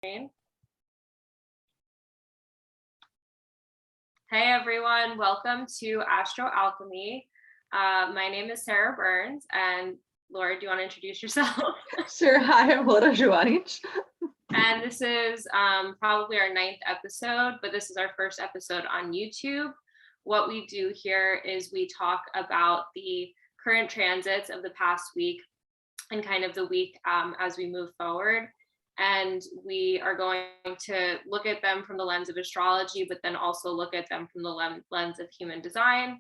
Hey everyone, welcome to Astro Alchemy. My name is Sarah Burns, and Lora, do you want to introduce yourself? Sure. Hi, I'm Lora Zuanic. And this is probably our 9th episode, but this is our first episode on YouTube. What we do here is we talk about the current transits of the past week and kind of the week as we move forward. And we are going to look at them from the lens of astrology, but then also look at them from the lens of human design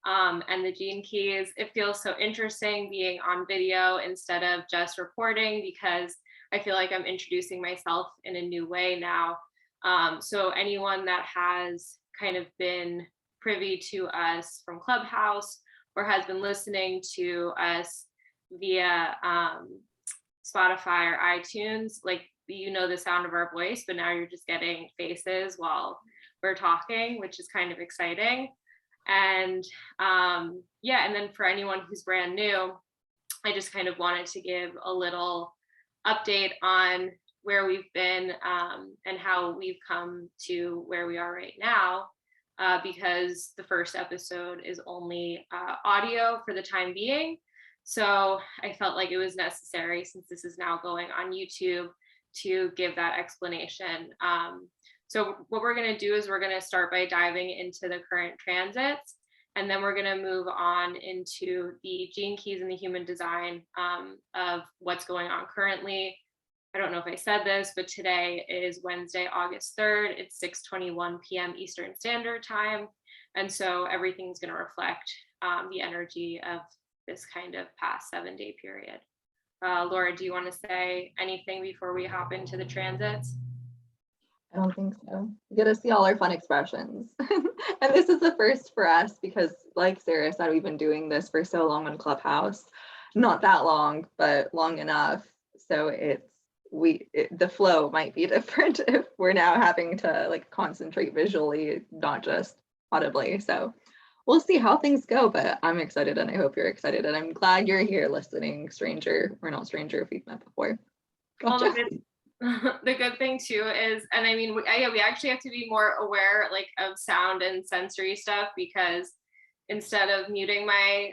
and the gene keys. It feels so interesting being on video instead of just recording, because I feel like I'm introducing myself in a new way now. So anyone that has kind of been privy to us from Clubhouse or has been listening to us via Spotify or iTunes, like, you know the sound of our voice, but now you're just getting faces while we're talking, which is kind of exciting. And yeah, and then for anyone who's brand new, I just kind of wanted to give a little update on where we've been and how we've come to where we are right now, because the first episode is only audio for the time being. So I felt like it was necessary, since this is now going on YouTube, to give that explanation. So what we're going to do is we're going to start by diving into the current transits, and then we're going to move on into the gene keys and the human design of what's going on currently. I don't know if I said this, but today is Wednesday, August 3rd. It's 6:21 p.m. Eastern Standard Time. And so everything's going to reflect the energy of this kind of past 7-day period. Lora, do you want to say anything before we hop into the transits? I don't think so. You get to see all our fun expressions. And this is the first for us because, like Sarah said, we've been doing this for so long on Clubhouse. Not that long, but long enough. So the flow might be different if we're now having to like concentrate visually, not just audibly. So we'll see how things go, but I'm excited and I hope you're excited. And I'm glad you're here listening, stranger or not stranger if we've met before. Gotcha. Well, the good thing too is, and I mean, we actually have to be more aware like of sound and sensory stuff, because instead of muting my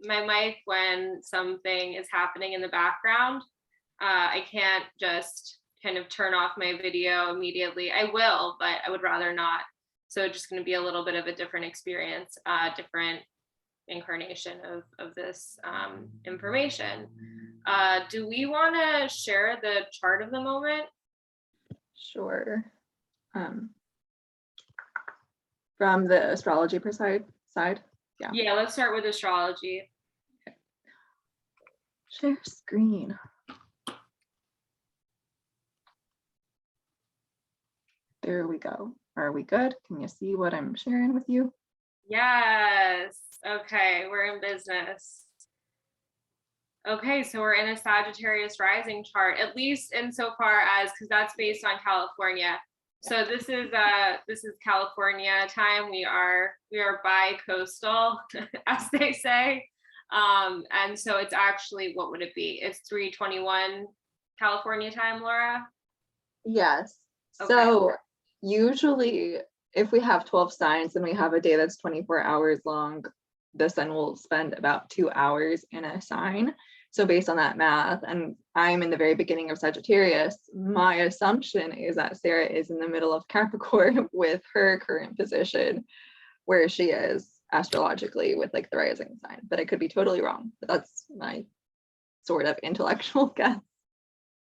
my mic when something is happening in the background, I can't just kind of turn off my video immediately. I will, but I would rather not. So it's just going to be a little bit of a different experience, different incarnation of this information. Do we want to share the chart of the moment? Sure. From the astrology side? Yeah, let's start with astrology. Okay. Share screen. There we go. Are we good? Can you see what I'm sharing with you? Yes. Okay, we're in business. Okay, so we're in a Sagittarius rising chart, at least insofar as, because that's based on California. So this is California time. We are bi-coastal, as they say. And so it's actually, what would it be? It's 3:21 California time, Laura? Yes. Okay. So usually if we have 12 signs and we have a day that's 24 hours long, the sun will spend about 2 hours in a sign. So based on that math, and I'm in the very beginning of Sagittarius, my assumption is that Sarah is in the middle of Capricorn with her current position where she is astrologically with like the rising sign, but I could be totally wrong, but that's my sort of intellectual guess.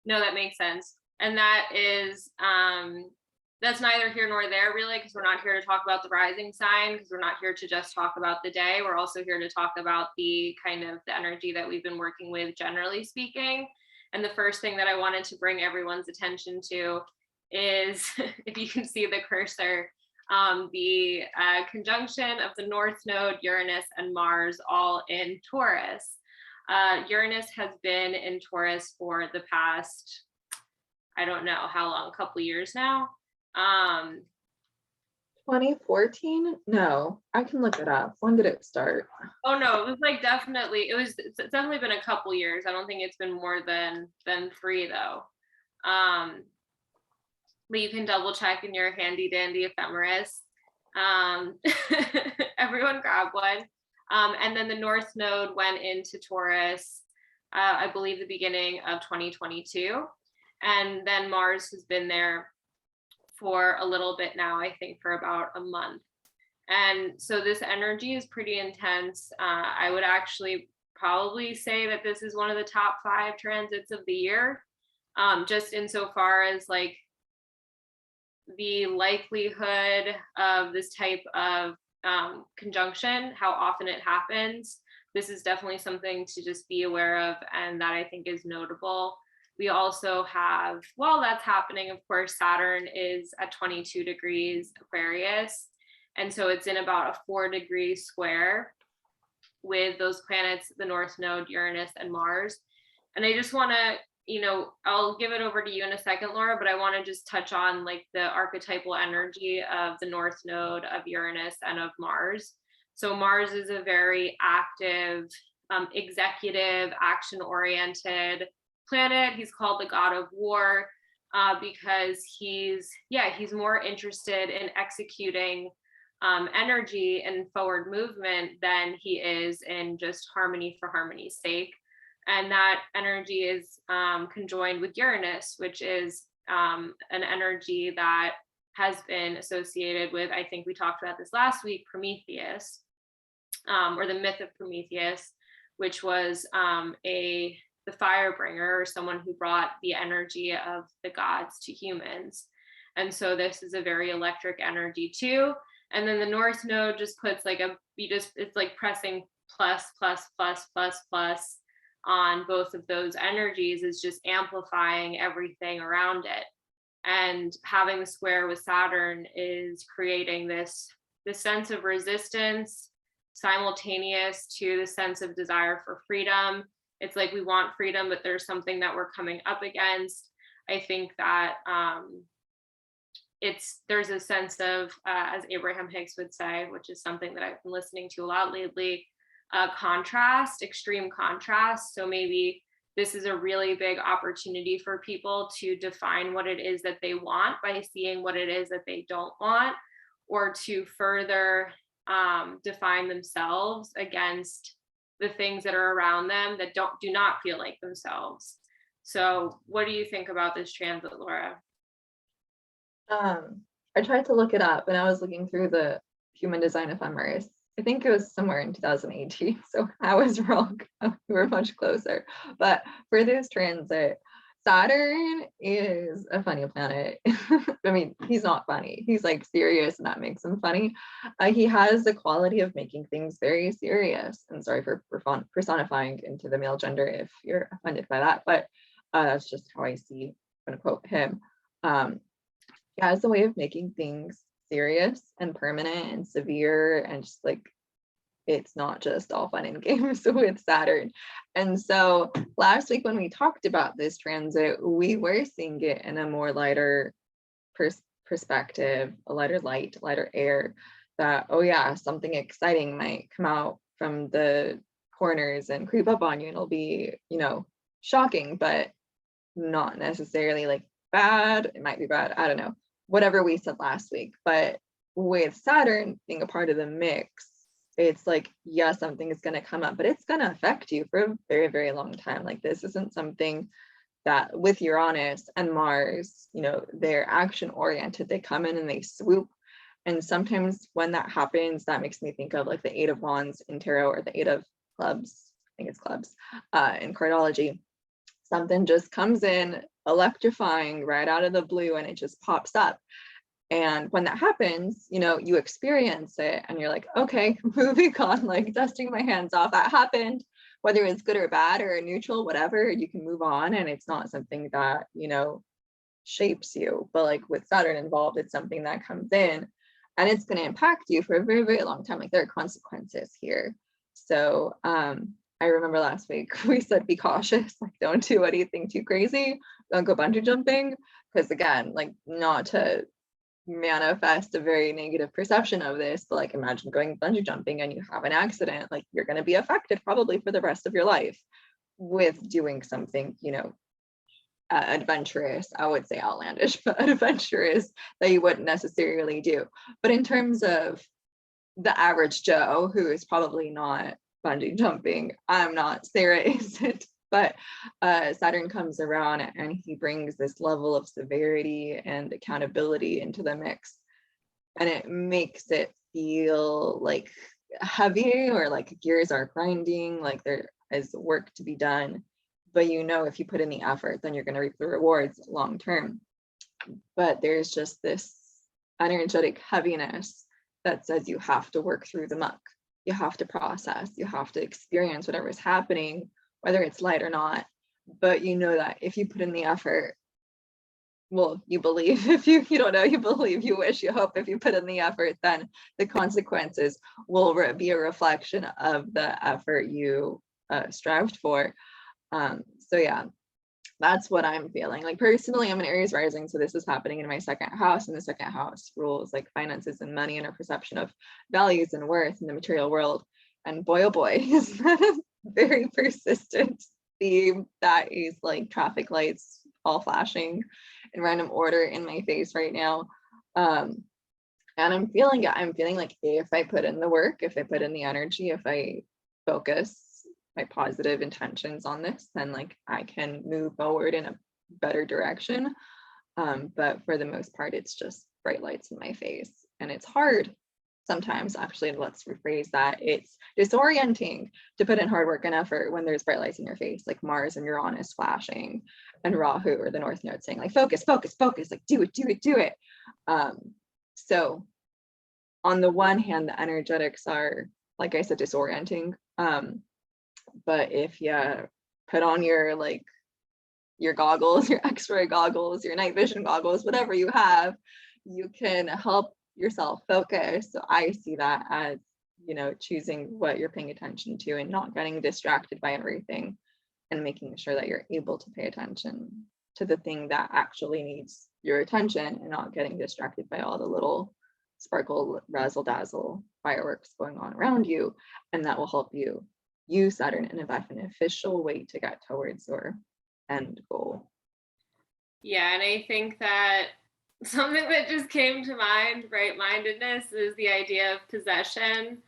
No, that makes sense. And that is, that's neither here nor there really, because we're not here to talk about the rising sign, because we're not here to just talk about the day. We're also here to talk about the kind of the energy that we've been working with, generally speaking. And the first thing that I wanted to bring everyone's attention to is, if you can see the cursor, the conjunction of the North Node, Uranus, and Mars, all in Taurus. Uranus has been in Taurus for the past, I don't know how long, a couple years now. 2014? No, I can look it up. When did it start? Oh no, it was like it's definitely been a couple years. I don't think it's been more than 3 though. but you can double check in your handy dandy ephemeris. Everyone grab one. And then the North Node went into Taurus, I believe the beginning of 2022. And then Mars has been there for a little bit now, I think for about a month. And so this energy is pretty intense. I would actually probably say that this is one of the top 5 transits of the year, just insofar as like the likelihood of this type of conjunction, how often it happens. This is definitely something to just be aware of, and that I think is notable. We also have, while that's happening, of course, Saturn is at 22 degrees Aquarius. And so it's in about a 4-degree square with those planets, the North Node, Uranus, and Mars. And I just want to, I'll give it over to you in a second, Laura, but I want to just touch on like the archetypal energy of the North Node, of Uranus, and of Mars. So Mars is a very active, executive, action-oriented planet. He's called the god of war because he's more interested in executing energy and forward movement than he is in just harmony for harmony's sake. And that energy is conjoined with Uranus, which is an energy that has been associated with, I think we talked about this last week, Prometheus, or the myth of Prometheus, which was the fire bringer, or someone who brought the energy of the gods to humans. And so this is a very electric energy too. And then the North Node just puts like it's like pressing plus, plus, plus, plus, plus on both of those energies, is just amplifying everything around it. And having the square with Saturn is creating this sense of resistance simultaneous to the sense of desire for freedom. It's like we want freedom, but there's something that we're coming up against. I think that there's a sense of, as Abraham Hicks would say, which is something that I've been listening to a lot lately, contrast, extreme contrast. So maybe this is a really big opportunity for people to define what it is that they want by seeing what it is that they don't want, or to further define themselves against the things that are around them that do not feel like themselves. So what do you think about this transit, Laura? I tried to look it up, and I was looking through the human design ephemeris. I think it was somewhere in 2018, so I was wrong. We were much closer. But for this transit, Saturn is a funny planet. I mean, he's not funny. He's like serious, and that makes him funny. He has the quality of making things very serious. And sorry for personifying into the male gender if you're offended by that, but that's just how I see, I'm gonna quote him. He has a way of making things serious and permanent and severe, and just like, it's not just all fun and games with Saturn. And so last week when we talked about this transit, we were seeing it in a more lighter perspective, a lighter light, lighter air, that, oh yeah, something exciting might come out from the corners and creep up on you, and it'll be, shocking, but not necessarily like bad. It might be bad, I don't know, whatever we said last week. But with Saturn being a part of the mix, it's like, yeah, something is going to come up, but it's going to affect you for a very, very long time. Like, this isn't something that, with Uranus and Mars, they're action oriented. They come in and they swoop. And sometimes when that happens, that makes me think of like the 8 of Wands in tarot, or the 8 of clubs, I think it's clubs, in cardology. Something just comes in electrifying right out of the blue, and it just pops up. And when that happens, you experience it and you're like, okay, moving on, like dusting my hands off. That happened, whether it's good or bad or neutral, whatever, you can move on. And it's not something that, shapes you. But like with Saturn involved, it's something that comes in and it's going to impact you for a very, very long time. Like, there are consequences here. So I remember last week we said, be cautious, like don't do anything too crazy. Don't go bungee jumping. Because again, like, not to manifest a very negative perception of this, but like, imagine going bungee jumping and you have an accident. Like, you're going to be affected probably for the rest of your life with doing something adventurous, I would say outlandish, but adventurous that you wouldn't necessarily do. But in terms of the average Joe, who is probably not bungee jumping, I'm not, Sarah isn't, but Saturn comes around and he brings this level of severity and accountability into the mix, and it makes it feel like heavy, or like gears are grinding, like there is work to be done, but you know, if you put in the effort, then you're going to reap the rewards long term. But there's just this energetic heaviness that says you have to work through the muck, you have to process, you have to experience whatever's happening, whether it's light or not. But you know that if you put in the effort, well, you believe, if you don't know, you believe, you wish, you hope, if you put in the effort, then the consequences will be a reflection of the effort you strived for. So yeah, that's what I'm feeling. Like personally, I'm an Aries rising, so this is happening in my second house, and the second house rules like finances and money and our perception of values and worth in the material world. And boy, oh boy, is that a very persistent theme that is like traffic lights all flashing in random order in my face right now. And I'm feeling like if I put in the work, if I put in the energy, if I focus my positive intentions on this, then like I can move forward in a better direction. But for the most part, it's just bright lights in my face, and it's hard sometimes. Actually, let's rephrase that. It's disorienting to put in hard work and effort when there's bright lights in your face, like Mars and Uranus flashing, and Rahu or the North Node saying like focus, focus, focus, like do it, do it, do it. So on the one hand, the energetics are, like I said, disorienting. But if you put on your goggles, your X-ray goggles, your night vision goggles, whatever you have, you can help yourself focus. So I see that as, you know, choosing what you're paying attention to and not getting distracted by everything, and making sure that you're able to pay attention to the thing that actually needs your attention, and not getting distracted by all the little sparkle, razzle dazzle fireworks going on around you. And that will help you use Saturn in a beneficial way to get towards your end goal. Yeah, and I think that something that just came to mind, right-mindedness, is the idea of possession.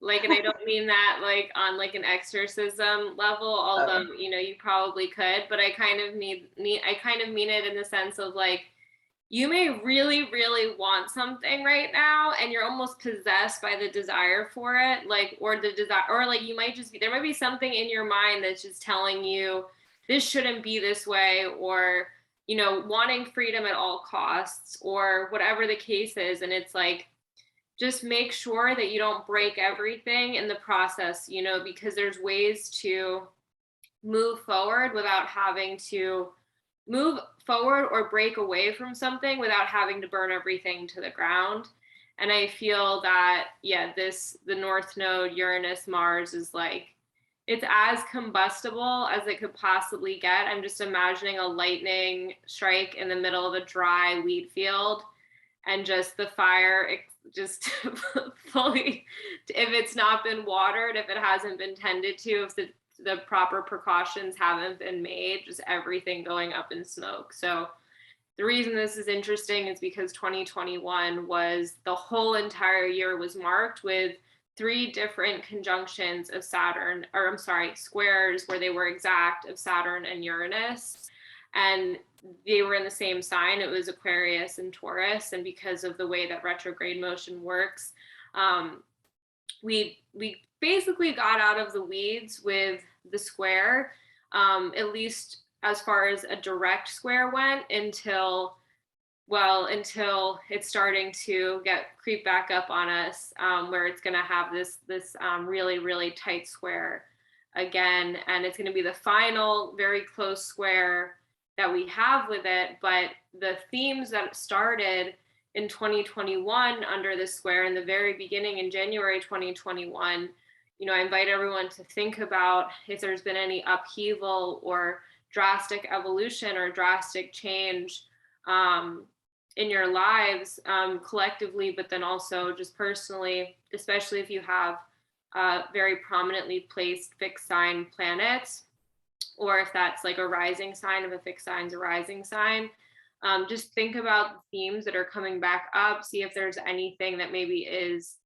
Like, and I don't mean that like on like an exorcism level, although you know you probably could, but I kind of mean it in the sense of like, you may really, really want something right now, and you're almost possessed by the desire for it, like, or the desire, or like you might just be, there might be something in your mind that's just telling you this shouldn't be this way, or, you know, wanting freedom at all costs, or whatever the case is. And it's like, just make sure that you don't break everything in the process, you know, because there's ways to move forward without having to move forward or break away from something without having to burn everything to the ground. And I feel that, yeah, the North Node, Uranus, Mars is like, it's as combustible as it could possibly get. I'm just imagining a lightning strike in the middle of a dry wheat field, and just the fire just fully, if it's not been watered, if it hasn't been tended to, if the proper precautions haven't been made, just everything going up in smoke. So the reason this is interesting is because 2021 was, the whole entire year was marked with 3 different conjunctions of Saturn, or I'm sorry, squares where they were exact, of Saturn and Uranus. And they were in the same sign. It was Aquarius and Taurus. And because of the way that retrograde motion works, we basically got out of the weeds with the square, at least as far as a direct square went, until it's starting to creep back up on us, where it's going to have this really, really tight square again. And it's going to be the final very close square that we have with it. But the themes that started in 2021 under the square in the very beginning in January 2021, you know, I invite everyone to think about if there's been any upheaval or drastic evolution or drastic change in your lives, collectively, but then also just personally, especially if you have very prominently placed fixed sign planets. or if that's like a rising sign, if a fixed sign's a rising sign. Just think about the themes that are coming back up, see if there's anything that maybe is,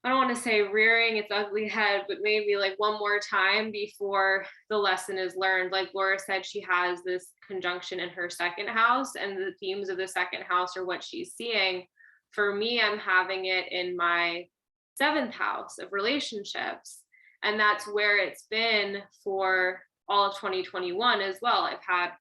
I don't want to say rearing its ugly head, but maybe like one more time before the lesson is learned. Like Lora said, she has this conjunction in her second house, and the themes of the second house are what she's seeing. For me, I'm having it in my seventh house of relationships. And that's where it's been for all of 2021 as well. I've had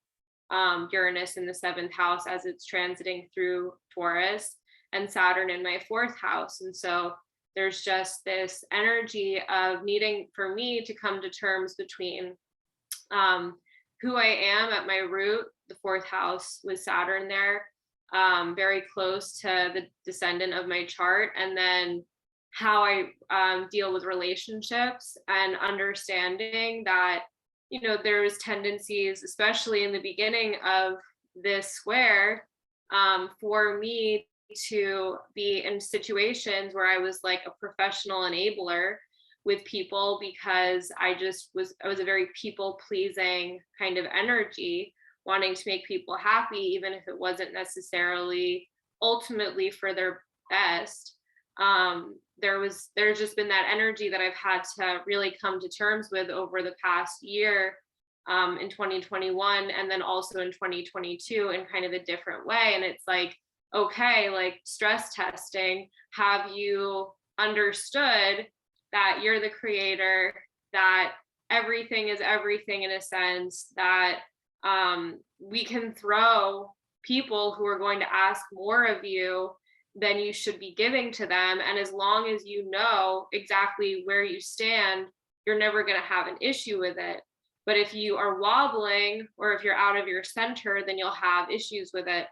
Uranus in the seventh house as it's transiting through Taurus, and Saturn in my fourth house. And so there's just this energy of needing for me to come to terms between who I am at my root, the fourth house with Saturn there, very close to the descendant of my chart, and then how I deal with relationships, and understanding that, you know, there's tendencies, especially in the beginning of this square, for me to be in situations where I was like a professional enabler with people, because I was a very people pleasing kind of energy, wanting to make people happy, even if it wasn't necessarily ultimately for their best. There's just been that energy that I've had to really come to terms with over the past year, in 2021, and then also in 2022 in kind of a different way. And it's like, okay, like stress testing, have you understood that you're the creator, that everything is everything in a sense, that we can throw people who are going to ask more of you than you should be giving to them. And as long as you know exactly where you stand, you're never going to have an issue with it. But if you are wobbling, or if you're out of your center, then you'll have issues with it.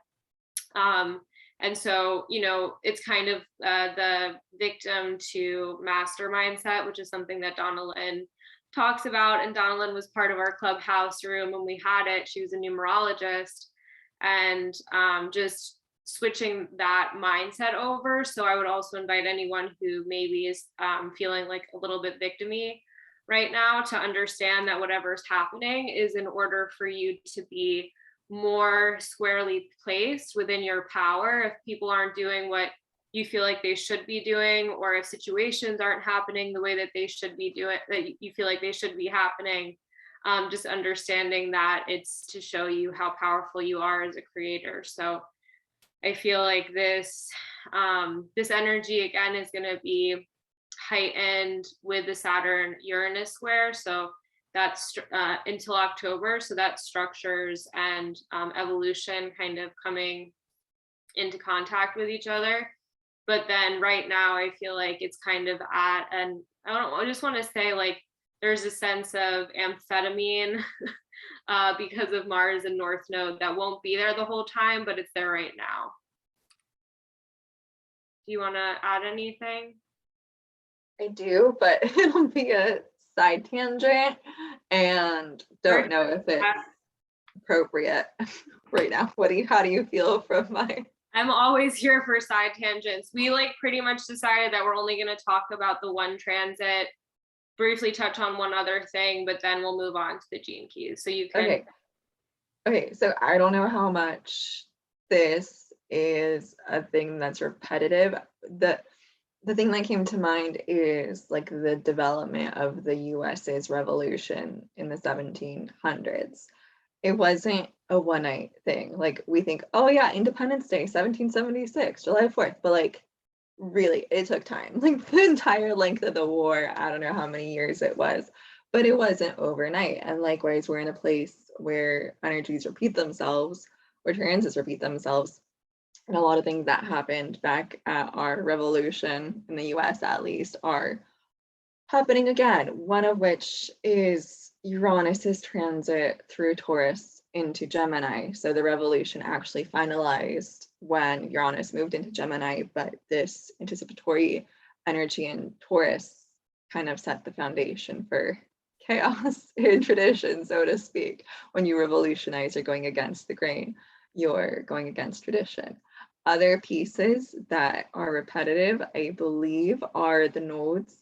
And so, you know, it's kind of the victim to master mindset, which is something that Donna Lynn talks about. And Donna Lynn was part of our clubhouse room when we had it. She was a numerologist, and just switching that mindset over. So I would also invite anyone who maybe is feeling like a little bit victim-y right now to understand that whatever's happening is in order for you to be more squarely placed within your power. If people aren't doing what you feel like they should be doing, or if situations aren't happening the way that they should be doing, that you feel like they should be happening, just understanding that it's to show you how powerful you are as a creator. So I feel like this energy again is going to be heightened with the Saturn Uranus square. So that's until October. So that's structures and evolution kind of coming into contact with each other. But then right now I feel like it's kind of at, and I just want to say, like, there's a sense of amphetamine because of Mars and North Node that won't be there the whole time, but it's there right now. Do you want to add anything? I do, but it'll be a side tangent, and don't know if it's appropriate right now. How do you feel from my? I'm always here for side tangents. We like pretty much decided that we're only going to talk about the one transit, briefly touch on one other thing, but then we'll move on to the gene keys. So you can. Okay. So I don't know how much this is a thing that's repetitive. The thing that came to mind is like the development of the US's revolution in the 1700s. It wasn't a one night thing. Like we think, oh yeah, Independence Day, 1776, July 4th, but like really it took time. Like the entire length of the war, I don't know how many years it was, but it wasn't overnight. And likewise, we're in a place where energies repeat themselves, where transits repeat themselves. And a lot of things that happened back at our revolution in the US, at least, are happening again. One of which is Uranus's transit through Taurus into Gemini. So the revolution actually finalized when Uranus moved into Gemini, but this anticipatory energy in Taurus kind of set the foundation for chaos in tradition, so to speak. When you revolutionize, you're going against the grain, you're going against tradition. Other pieces that are repetitive, I believe, are the nodes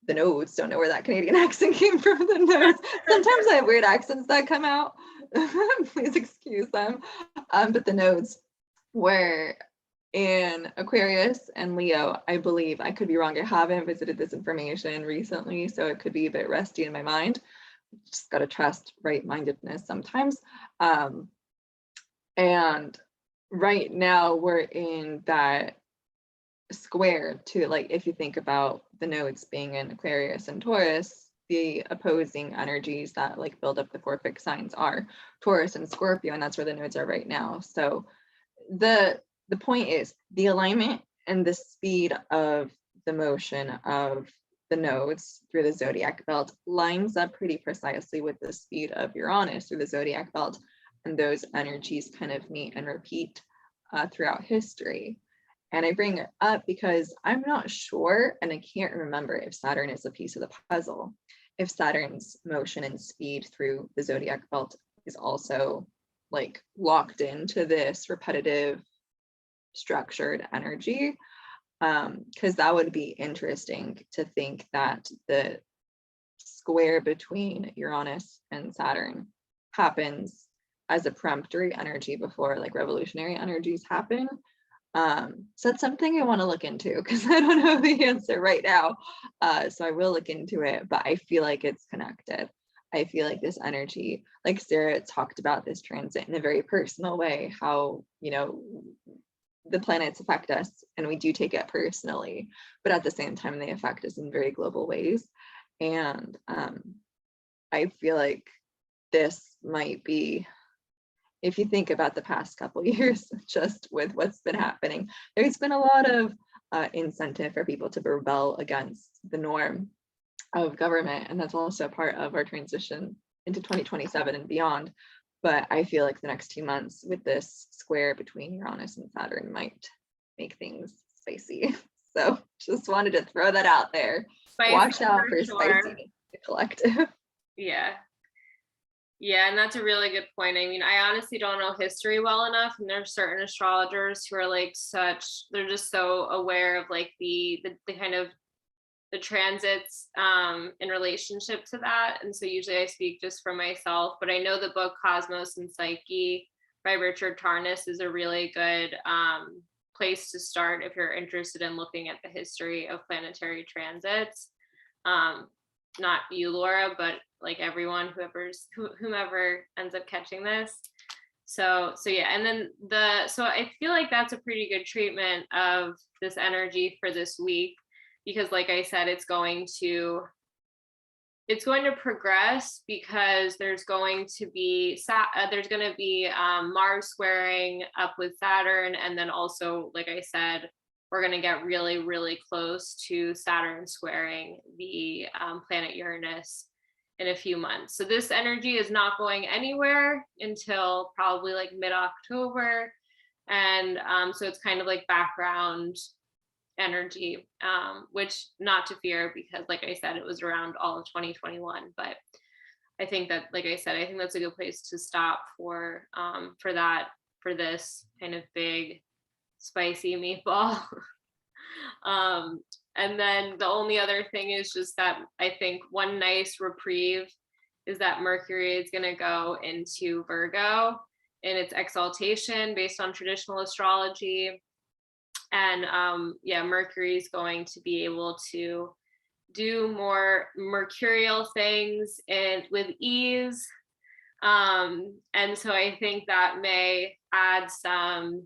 the nodes. Don't know where that Canadian accent came from. The nodes. Sometimes I have weird accents that come out. Please excuse them. But the nodes were in Aquarius and Leo, I believe. I could be wrong. I haven't visited this information recently, so it could be a bit rusty in my mind. Just got to trust right-mindedness sometimes. And right now we're in that square to, like, if you think about the nodes being in Aquarius and Taurus, the opposing energies that like build up the four fixed signs are Taurus and Scorpio, and that's where the nodes are right now. So the point is the alignment and the speed of the motion of the nodes through the zodiac belt lines up pretty precisely with the speed of Uranus through the zodiac belt, and those energies kind of meet and repeat throughout history. And I bring it up because I'm not sure, and I can't remember if Saturn is a piece of the puzzle, if Saturn's motion and speed through the zodiac belt is also like locked into this repetitive structured energy, because that would be interesting to think that the square between Uranus and Saturn happens as a peremptory energy before like revolutionary energies happen. So that's something I want to look into because I don't know the answer right now. So I will look into it, but I feel like it's connected. I feel like this energy, like Sarah talked about this transit in a very personal way, how, you know, the planets affect us and we do take it personally, but at the same time, they affect us in very global ways. And I feel like this might be, if you think about the past couple years, just with what's been happening, there's been a lot of incentive for people to rebel against the norm of government. And that's also part of our transition into 2027 and beyond. But I feel like the next 2 months with this square between Uranus and Saturn might make things spicy. So just wanted to throw that out there. Spicy, watch out for sure. spicy, the collective. Yeah, and that's a really good point. I mean, I honestly don't know history well enough, and there's certain astrologers who are like they're just so aware of like the kind of the transits in relationship to that. And so usually I speak just for myself, but I know the book Cosmos and Psyche by Richard Tarnas is a really good place to start if you're interested in looking at the history of planetary transits. Not you, Lora, but like everyone, whomever ends up catching this. So yeah, and then so I feel like that's a pretty good treatment of this energy for this week, because like I said, it's going to progress because there's going to be Mars squaring up with Saturn, and then also, like I said, we're going to get really, really close to Saturn squaring the planet Uranus in a few months. So this energy is not going anywhere until probably like mid-October. And so it's kind of like background energy, which not to fear, because like I said, it was around all of 2021. But I think that, like I said, I think that's a good place to stop for this kind of big spicy meatball. And then the only other thing is just that I think one nice reprieve is that Mercury is going to go into Virgo in its exaltation based on traditional astrology. And Mercury is going to be able to do more mercurial things and with ease. And so I think that may add some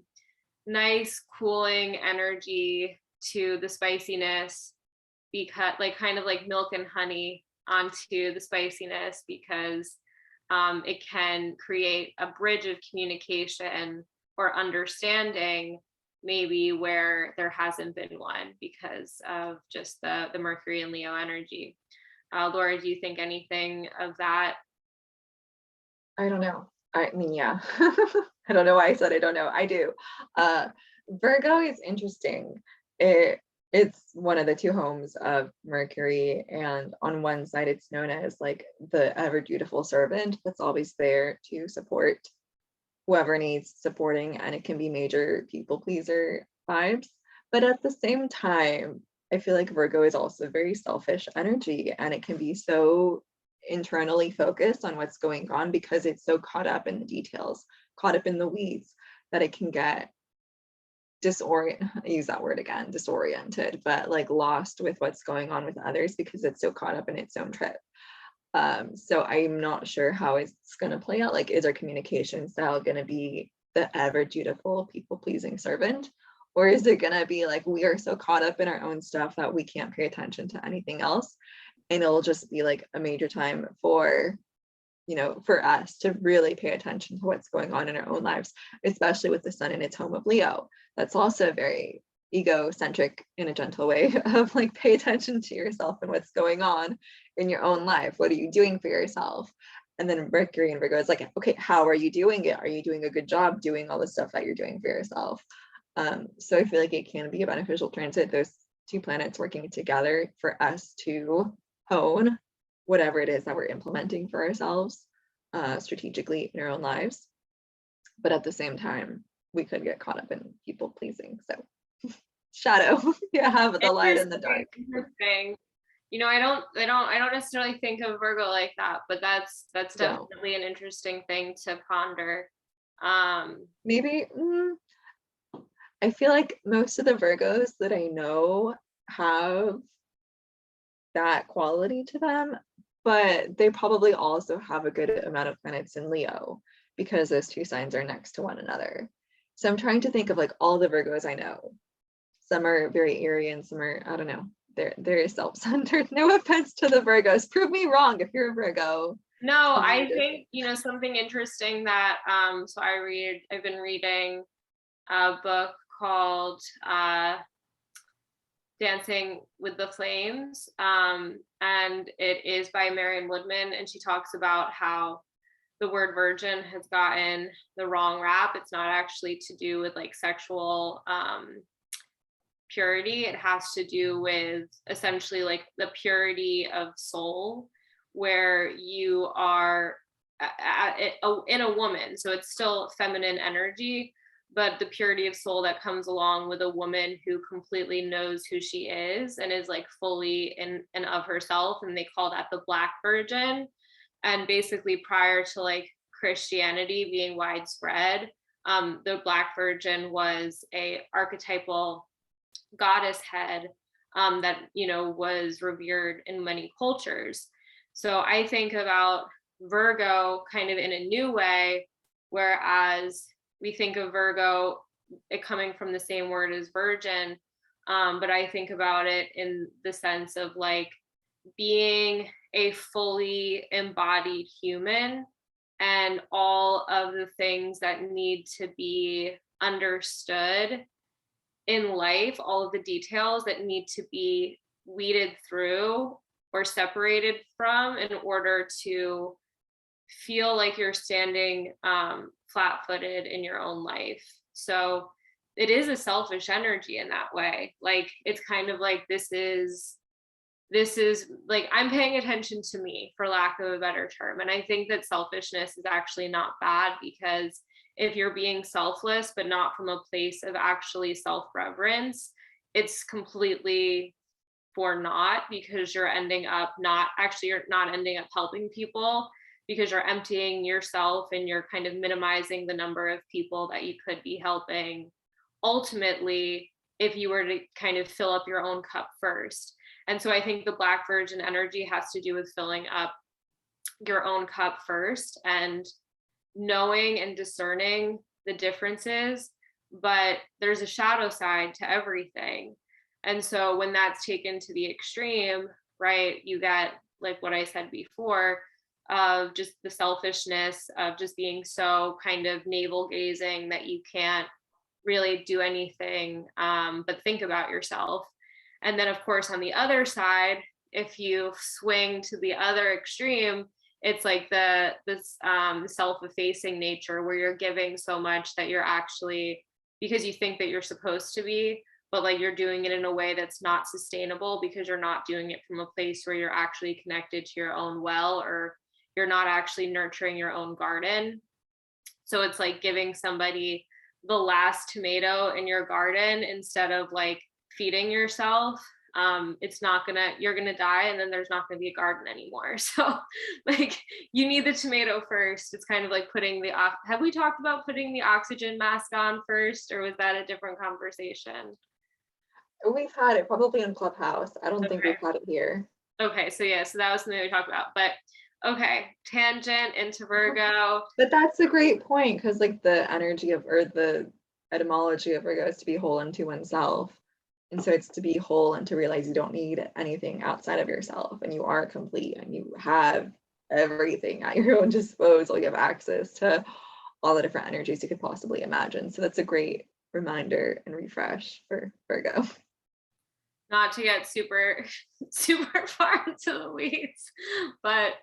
nice cooling energy to the spiciness, because like kind of like milk and honey onto the spiciness, because it can create a bridge of communication or understanding maybe where there hasn't been one because of just the Mercury and Leo energy. Lora, do you think anything of that? I don't know. I mean, yeah. I don't know why I said I don't know. I do. Virgo is interesting. It's one of the two homes of Mercury, and on one side it's known as like the ever dutiful servant that's always there to support whoever needs supporting, and it can be major people pleaser vibes. But at the same time, I feel like Virgo is also very selfish energy, and it can be so internally focused on what's going on because it's so caught up in the details, caught up in the weeds, that it can get I use that word again, disoriented, but like lost with what's going on with others because it's so caught up in its own trip. So I'm not sure how it's going to play out. Like, is our communication style going to be the ever dutiful, people pleasing servant? Or is it going to be like, we are so caught up in our own stuff that we can't pay attention to anything else? And it'll just be like a major time for, you know, for us to really pay attention to what's going on in our own lives, especially with the sun in its home of Leo. That's also very egocentric in a gentle way of like, pay attention to yourself and what's going on in your own life. What are you doing for yourself? And then Mercury and Virgo is like, okay, how are you doing it? Are you doing a good job doing all the stuff that you're doing for yourself? So I feel like it can be a beneficial transit, those two planets working together for us to hone whatever it is that we're implementing for ourselves strategically in our own lives. But at the same time, we could get caught up in people pleasing. So shadow, you have the light and the dark. Interesting. You know, I don't necessarily think of Virgo like that, but that's definitely an interesting thing to ponder. Maybe I feel like most of the Virgos that I know have that quality to them, but they probably also have a good amount of planets in Leo because those two signs are next to one another. So I'm trying to think of like all the Virgos I know. Some are very eerie and some are, I don't know, they're self-centered. No offense to the Virgos. Prove me wrong if you're a Virgo. No, I think, you know, something interesting that so I've been reading a book called Dancing with the Flames, and it is by Marion Woodman, and she talks about how the word virgin has gotten the wrong rap. It's not actually to do with like sexual purity. It has to do with essentially like the purity of soul, where you are in a woman, so it's still feminine energy, but the purity of soul that comes along with a woman who completely knows who she is and is like fully in and of herself, and they call that the Black Virgin. And basically prior to like Christianity being widespread, the Black Virgin was a archetypal goddess head that, you know, was revered in many cultures. So I think about Virgo kind of in a new way, whereas we think of Virgo, it coming from the same word as virgin, but I think about it in the sense of like being a fully embodied human and all of the things that need to be understood in life, all of the details that need to be weeded through or separated from in order to feel like you're standing flat-footed in your own life. So it is a selfish energy in that way. Like, it's kind of like this is like, I'm paying attention to me, for lack of a better term. And I think that selfishness is actually not bad, because if you're being selfless, but not from a place of actually self-reverence, it's completely for naught, because you're not ending up helping people, because you're emptying yourself and you're kind of minimizing the number of people that you could be helping ultimately if you were to kind of fill up your own cup first. And so I think the Black Virgin energy has to do with filling up your own cup first and knowing and discerning the differences, but there's a shadow side to everything. And so when that's taken to the extreme, right, you get like what I said before, of just the selfishness of just being so kind of navel gazing that you can't really do anything but think about yourself. And then of course on the other side, if you swing to the other extreme, it's like this self-effacing nature, where you're giving so much that you're actually, because you think that you're supposed to be, but like you're doing it in a way that's not sustainable, because you're not doing it from a place where you're actually connected to your own well, or you're not actually nurturing your own garden. So it's like giving somebody the last tomato in your garden instead of like feeding yourself. you're gonna die, and then there's not gonna be a garden anymore. So like, you need the tomato first. It's kind of like have we talked about putting the oxygen mask on first, or was that a different conversation? We've had it probably in Clubhouse. I don't think Okay. we've had it here. Okay, so yeah, so that was something we talked about. But okay, tangent into Virgo. But that's a great point, because like the energy of, or the etymology of Virgo is to be whole unto oneself. And so it's to be whole and to realize you don't need anything outside of yourself, and you are complete, and you have everything at your own disposal. You have access to all the different energies you could possibly imagine. So that's a great reminder and refresh for Virgo. Not to get super super far into the weeds, but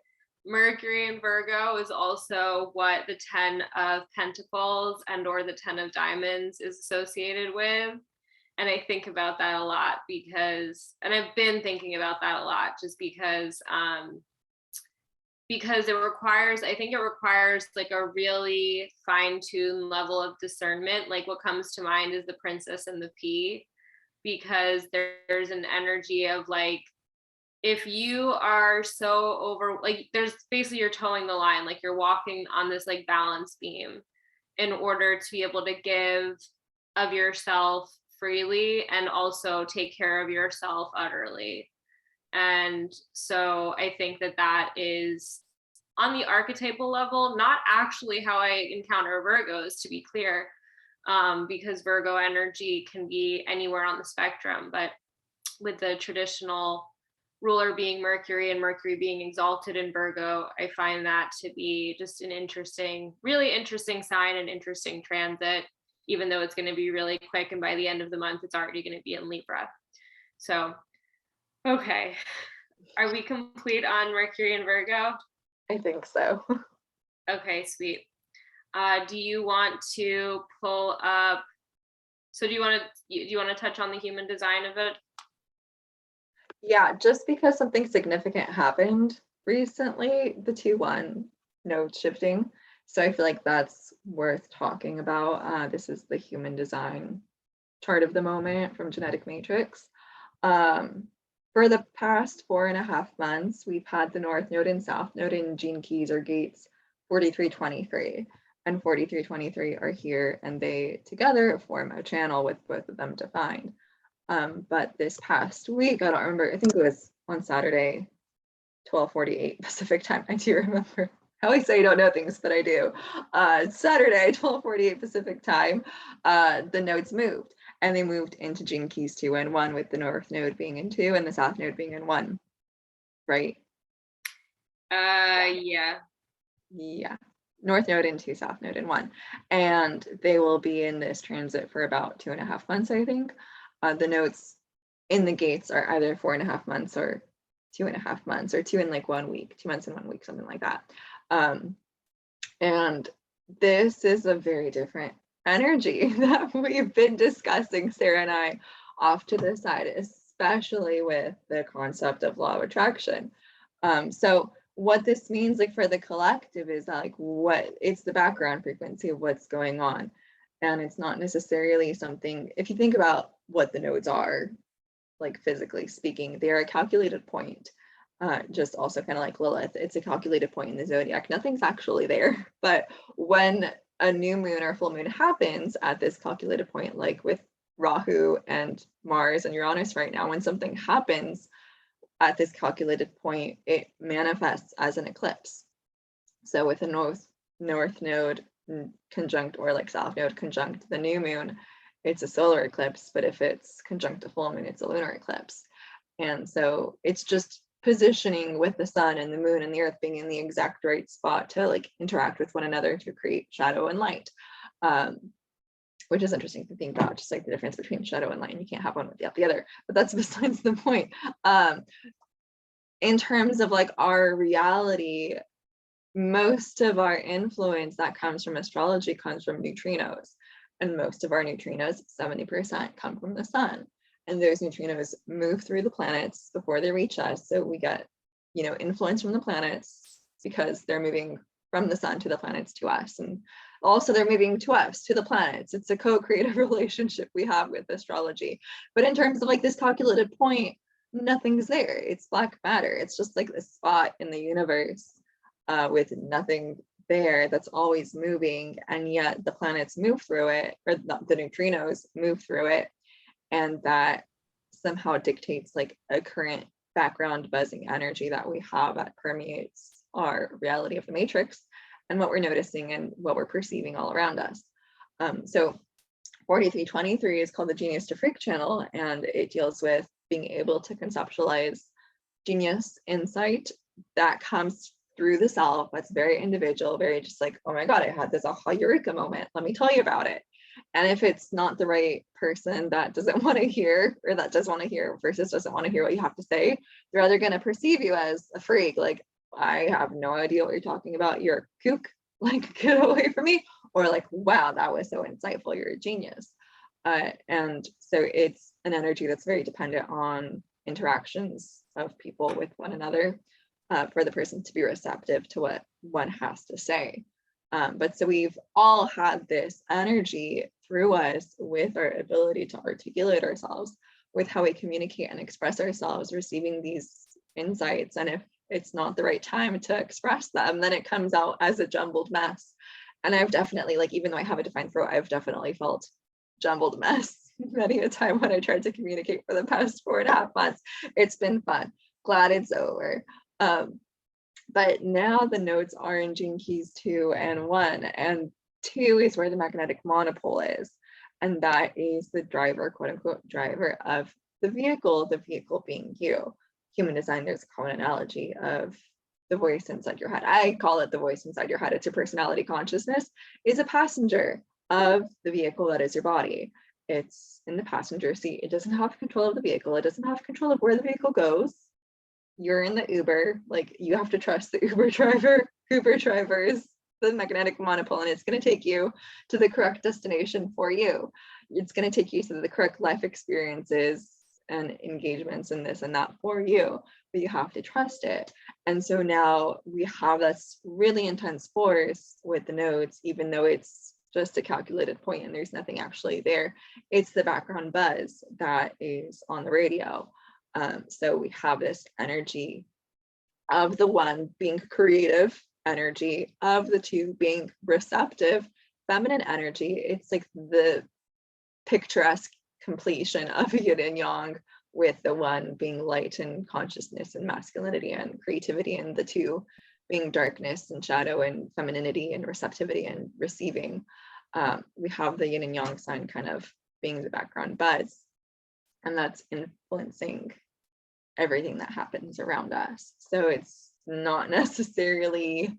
Mercury in Virgo is also what the 10 of Pentacles and or the 10 of Diamonds is associated with. And I think about that a lot and I've been thinking about that a lot, just because I think it requires like a really fine-tuned level of discernment. Like, what comes to mind is the Princess and the Pea, because there's an energy of like, if you are so there's basically, you're towing the line, like you're walking on this like balance beam in order to be able to give of yourself freely and also take care of yourself utterly. And so I think that is on the archetypal level, not actually how I encounter Virgos, to be clear, because Virgo energy can be anywhere on the spectrum. But with the traditional ruler being Mercury and Mercury being exalted in Virgo, I find that to be just an really interesting sign and interesting transit, even though it's going to be really quick. And by the end of the month, it's already going to be in Libra. So, okay. Are we complete on Mercury and Virgo? I think so. Okay, sweet. Do you want to pull up? So do you want to touch on the human design of it? Yeah, just because something significant happened recently, the 2-1 node shifting. So I feel like that's worth talking about. This is the human design chart of the moment from Genetic Matrix. For the past 4.5 months, we've had the North Node and South Node in gene keys or gates 4323, and 4323 are here, and they together form a channel with both of them defined. But this past week, I don't remember, I think it was on Saturday, 12:48 Pacific time. I do remember. I always say I don't know things, but I do. Saturday, 12:48 Pacific time, the nodes moved, and they moved into gene keys 2 and 1, with the North Node being in 2 and the South Node being in 1, right? Yeah. North Node in 2, South Node in 1, and they will be in this transit for about 2.5 months, I think. The nodes in the gates are either 4.5 months or 2.5 months, or 2 in like 1 week, 2 months in 1 week, something like that. And this is a very different energy that we've been discussing, Sarah and I, off to the side, especially with the concept of law of attraction. So what this means, like for the collective, is that like it's the background frequency of what's going on. And it's not necessarily something, if you think about what the nodes are, like physically speaking, they're a calculated point. Just also kind of like Lilith, it's a calculated point in the zodiac. Nothing's actually there. But when a new moon or full moon happens at this calculated point, like with Rahu and Mars and Uranus right now, when something happens at this calculated point, it manifests as an eclipse. So with a North Node conjunct, or like South Node conjunct the new moon, it's a solar eclipse. But if it's conjunct a full moon, it's a lunar eclipse. And so it's just positioning with the sun and the moon and the earth being in the exact right spot to like interact with one another to create shadow and light, which is interesting to think about, just like the difference between shadow and light. And you can't have one without the other, but that's besides the point. In terms of like our reality, most of our influence that comes from astrology comes from neutrinos, and most of our neutrinos, 70%, come from the sun. And those neutrinos move through the planets before they reach us. So we get, influence from the planets because they're moving from the sun to the planets to us. And also they're moving to us, to the planets. It's a co-creative relationship we have with astrology. But in terms of like this calculated point, nothing's there. It's black matter. It's just like this spot in the universe with nothing there that's always moving, and yet the planets move through it, or the neutrinos move through it, and that somehow dictates like a current background buzzing energy that we have that permeates our reality of the matrix and what we're noticing and what we're perceiving all around us. So 4323 is called the Genius to Freak channel, and it deals with being able to conceptualize genius insight that comes through the self. That's very individual, very just like, oh my God, I had this aha eureka moment. Let me tell you about it. And if it's not the right person that doesn't want to hear, or that does want to hear versus doesn't want to hear what you have to say, they're either going to perceive you as a freak, like, I have no idea what you're talking about, you're a kook, like, get away from me, or like, wow, that was so insightful, you're a genius. And so it's an energy that's very dependent on interactions of people with one another, for the person to be receptive to what one has to say. But so we've all had this energy through us with our ability to articulate ourselves, with how we communicate and express ourselves, receiving these insights. And if it's not the right time to express them, then it comes out as a jumbled mess. And I've definitely, like, even though I have a defined throat, I've definitely felt jumbled mess many a time when I tried to communicate for the past 4.5 months. It's been fun. Glad it's over. But now the nodes are in Gene Keys 2 and 1, and 2 is where the magnetic monopole is. And that is the driver, quote unquote, driver of the vehicle being you. Human design, there's a common analogy of the voice inside your head. I call it the voice inside your head. It's your personality consciousness is a passenger of the vehicle that is your body. It's in the passenger seat. It doesn't have control of the vehicle. It doesn't have control of where the vehicle goes. You're in the Uber, like, you have to trust the Uber driver. Uber driver is the magnetic monopole, and it's going to take you to the correct destination for you. It's going to take you to the correct life experiences and engagements and this and that for you, but you have to trust it. And so now we have this really intense force with the nodes, even though it's just a calculated point and there's nothing actually there. It's the background buzz that is on the radio. So we have this energy of the 1 being creative energy, of the 2 being receptive, feminine energy. It's like the picturesque completion of yin and yang, with the 1 being light and consciousness and masculinity and creativity, and the 2 being darkness and shadow and femininity and receptivity and receiving. We have the yin and yang sign kind of being the background buzz, and that's influencing everything that happens around us. So it's not necessarily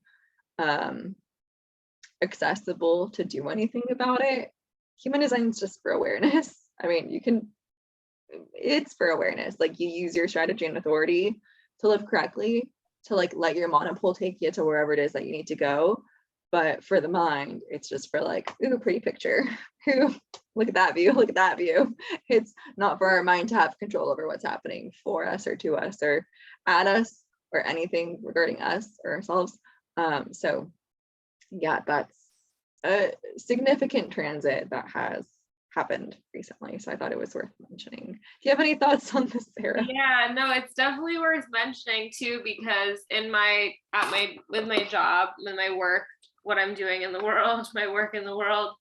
accessible to do anything about it. Human design is just for awareness. I mean, it's for awareness. Like, you use your strategy and authority to live correctly, to like let your monopole take you to wherever it is that you need to go. But for the mind, it's just for like, ooh, pretty picture. Ooh, look at that view, look at that view. It's not for our mind to have control over what's happening for us or to us or at us or anything regarding us or ourselves. So yeah, that's a significant transit that has happened recently. So I thought it was worth mentioning. Do you have any thoughts on this, Sarah? Yeah, no, it's definitely worth mentioning too, because with my job, with my work, what I'm doing in the world, my work in the world,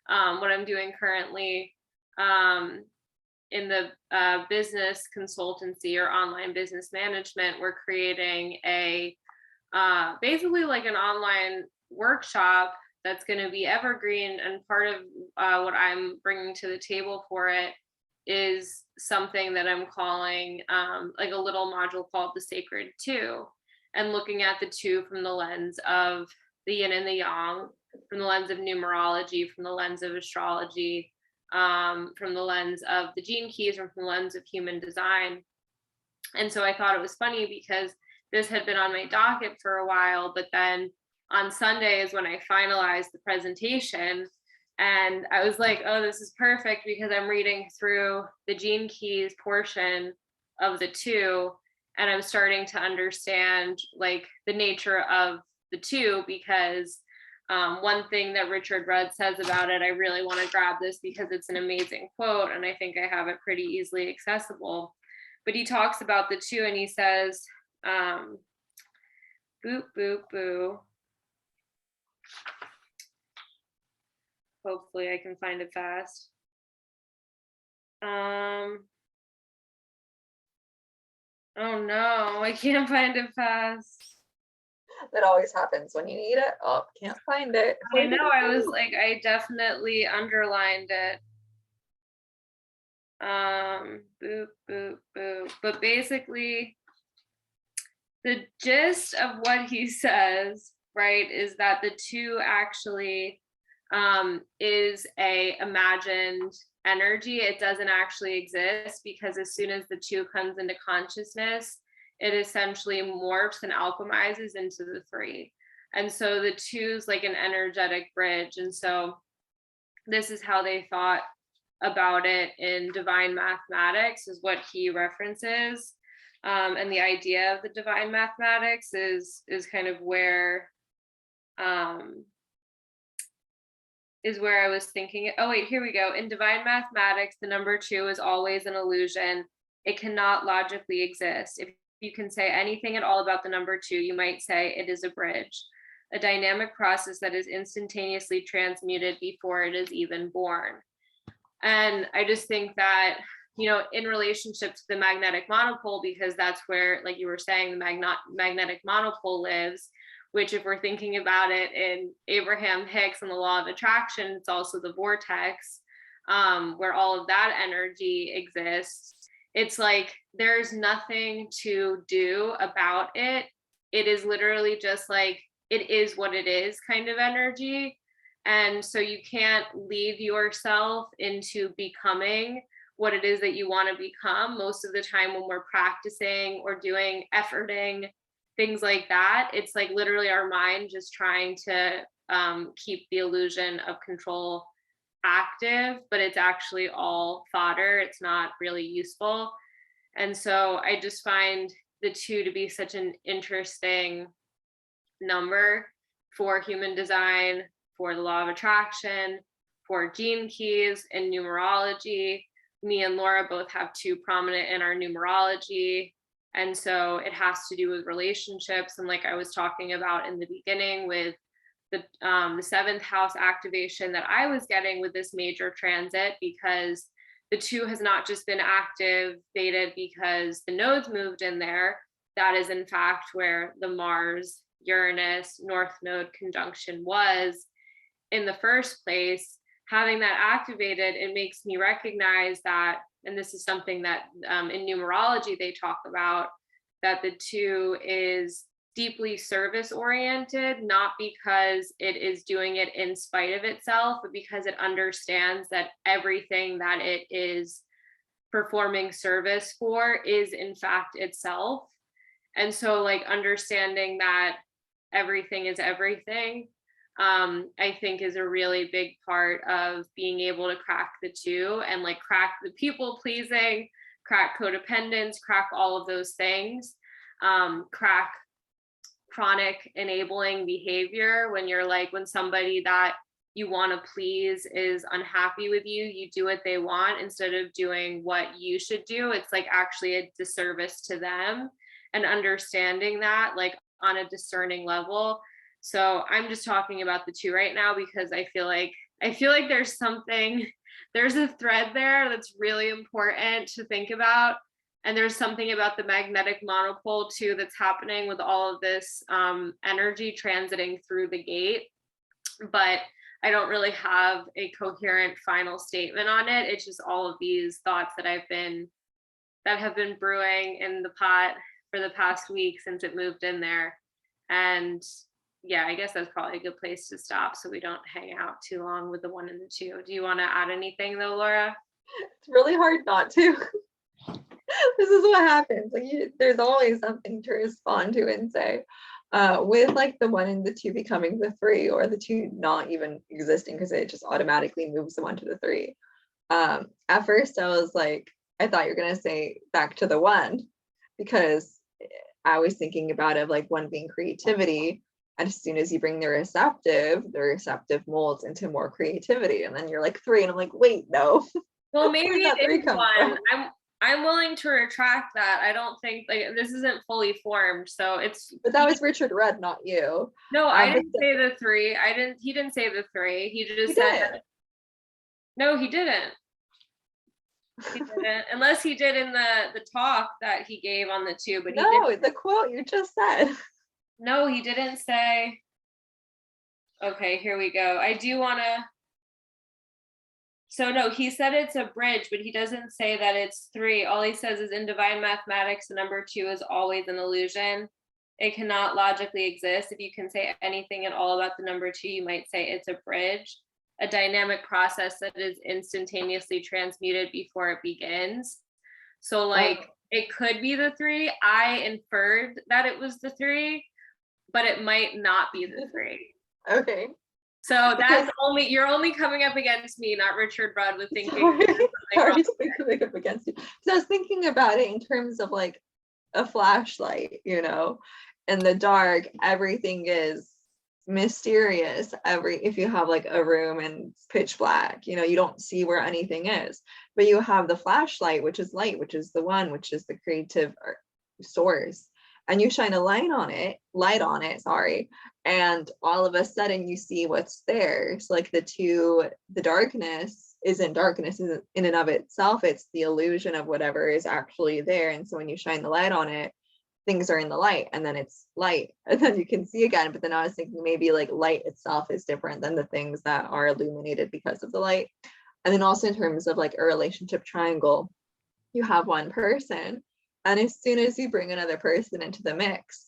what I'm doing currently in the business consultancy or online business management, we're creating a basically like an online workshop that's going to be evergreen. And part of what I'm bringing to the table for it is something that I'm calling like a little module called the Sacred Two, and looking at the two from the lens of the yin and the yang, from the lens of numerology, from the lens of astrology, from the lens of the gene keys, and from the lens of human design. And so I thought it was funny because this had been on my docket for a while, but then on Sunday is when I finalized the presentation, and I was like, oh, this is perfect because I'm reading through the gene keys portion of the two, and I'm starting to understand like the nature of the two, because one thing that Richard Rudd says about it, I really want to grab this because it's an amazing quote, and I think I have it pretty easily accessible. but he talks about the two and he says, boop, boop, boo. Hopefully I can find it fast. Oh no, I can't find it fast. That always happens when you need it. Oh, can't find it. I know, I was like, I definitely underlined it. Boop, boop, boop. But basically, the gist of what he says, right, is that the two actually is a imagined energy. It doesn't actually exist, because as soon as the two comes into consciousness, it essentially morphs and alchemizes into the three. And so the two is like an energetic bridge. And so this is how they thought about it in divine mathematics, is what he references. And the idea of the divine mathematics is kind of where I was thinking. Oh wait, here we go. In divine mathematics, the number 2 is always an illusion. It cannot logically exist. If you can say anything at all about the number 2, you might say it is a bridge, a dynamic process that is instantaneously transmuted before it is even born. And I just think that, in relationship to the magnetic monopole, because that's where, like you were saying, the magnetic monopole lives, which, if we're thinking about it in Abraham Hicks and the law of attraction, it's also the vortex, where all of that energy exists. It's like there's nothing to do about it. It is literally just like, it is what it is kind of energy. And so you can't leave yourself into becoming what it is that you want to become. Most of the time when we're practicing or doing efforting, things like that, it's like literally our mind just trying to keep the illusion of control active, but it's actually all fodder. It's not really useful. And so I just find the 2 to be such an interesting number for human design, for the law of attraction, for gene keys and numerology. Me and Lora both have 2 prominent in our numerology. And so it has to do with relationships. And like I was talking about in the beginning with the 7th house activation that I was getting with this major transit, because the 2 has not just been activated because the nodes moved in there. That is in fact where the Mars Uranus North Node conjunction was in the first place. Having that activated, it makes me recognize that, and this is something that in numerology they talk about, that the 2 is deeply service oriented, not because it is doing it in spite of itself, but because it understands that everything that it is performing service for is in fact itself. And so like understanding that everything is everything, I think is a really big part of being able to crack the 2 and like crack the people pleasing, crack codependence, crack all of those things, crack chronic enabling behavior. When you're like, when somebody that you want to please is unhappy with you, you do what they want instead of doing what you should do. It's like actually a disservice to them, and understanding that like on a discerning level. So I'm just talking about the 2 right now because I feel like there's a thread there that's really important to think about. And there's something about the magnetic monopole too that's happening with all of this energy transiting through the gate. But I don't really have a coherent final statement on it. It's just all of these thoughts that have been brewing in the pot for the past week since it moved in there. And yeah, I guess that's probably a good place to stop so we don't hang out too long with the 1 and the 2. Do you want to add anything though, Lora? It's really hard not to. This is what happens. Like there's always something to respond to and say. With like the 1 and the 2 becoming the 3, or the 2 not even existing because it just automatically moves the 1 to the 3. At first I was like, I thought you were gonna say back to the 1, because I was thinking about it like 1 being creativity. And as soon as you bring the receptive molds into more creativity. And then you're like 3, and I'm like, wait, no. Well, maybe it is 1. I'm willing to retract that. I don't think like this isn't fully formed, so it's. But that was Richard Rudd, not you. No, I But didn't say the three. He didn't say the three. He just he said did. that. No, he didn't. He didn't, unless he did in the talk that he gave on the two. But he No, didn't. the quote you just said. No, he didn't say. Okay, here we go. I do want to. So no, he said it's a bridge, but he doesn't say that it's three. All he says is in divine mathematics, the number two is always an illusion. It cannot logically exist. If you can say anything at all about the number two, you might say it's a bridge, a dynamic process that is instantaneously transmuted before it begins. So like it could be the three. I inferred that it was the three, but it might not be the three. Okay. So that's you're only coming up against me, not Richard Rudd, with thinking. Sorry to be coming up against you. Because I was thinking about it in terms of like a flashlight, you know, in the dark, everything is mysterious. If you have like a room and it's pitch black, you know, you don't see where anything is. But you have the flashlight, which is light, which is the one, which is the creative source. And you shine a light on it, sorry, and all of a sudden you see what's there. So like the darkness isn't in and of itself, it's the illusion of whatever is actually there. And so when you shine the light on it, things are in the light, and then it's light, and then you can see again. But then I was thinking maybe like light itself is different than the things that are illuminated because of the light. And then also in terms of like a relationship triangle, you have one person, and as soon as you bring another person into the mix,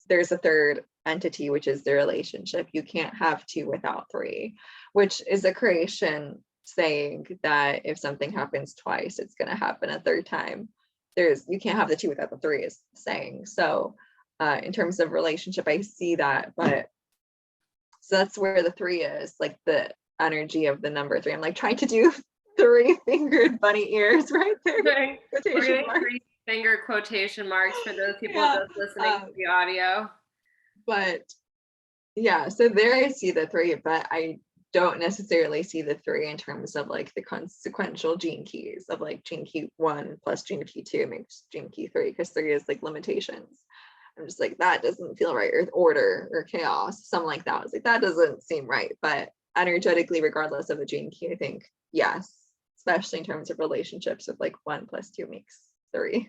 there's a third entity, which is the relationship. You can't have two without three, which is a creation saying that if something happens twice, it's going to happen a third time. You can't have the two without the three is saying. So in terms of relationship, I see that. But so that's where the three is, like the energy of the number three. I'm like trying to do 3-fingered bunny ears right there. Okay. We're getting 3-finger quotation marks for those people just listening to the audio. But yeah, so there I see the three, but I don't necessarily see the three in terms of like the consequential gene keys of like gene key 1 plus gene key 2 makes gene key 3, because 3 is like limitations. I'm just like, that doesn't feel right, or order or chaos, something like that. I was like, that doesn't seem right. But energetically, regardless of the gene key, I think yes, especially in terms of relationships, of like 1 plus 2 makes 3.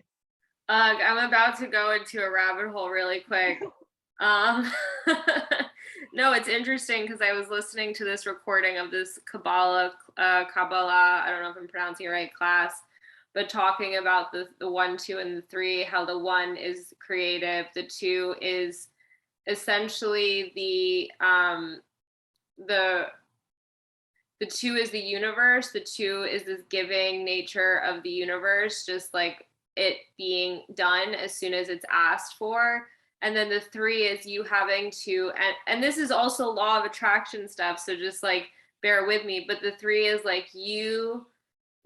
I'm about to go into a rabbit hole really quick. No, it's interesting because I was listening to this recording of this Kabbalah, I don't know if I'm pronouncing it right, class, but talking about the 1, 2, and the 3, how the 1 is creative, the 2 is essentially the 2 is the universe, the 2 is this giving nature of the universe, just like it being done as soon as it's asked for. And then the 3 is you having to, and this is also law of attraction stuff, so just like bear with me, but the 3 is like you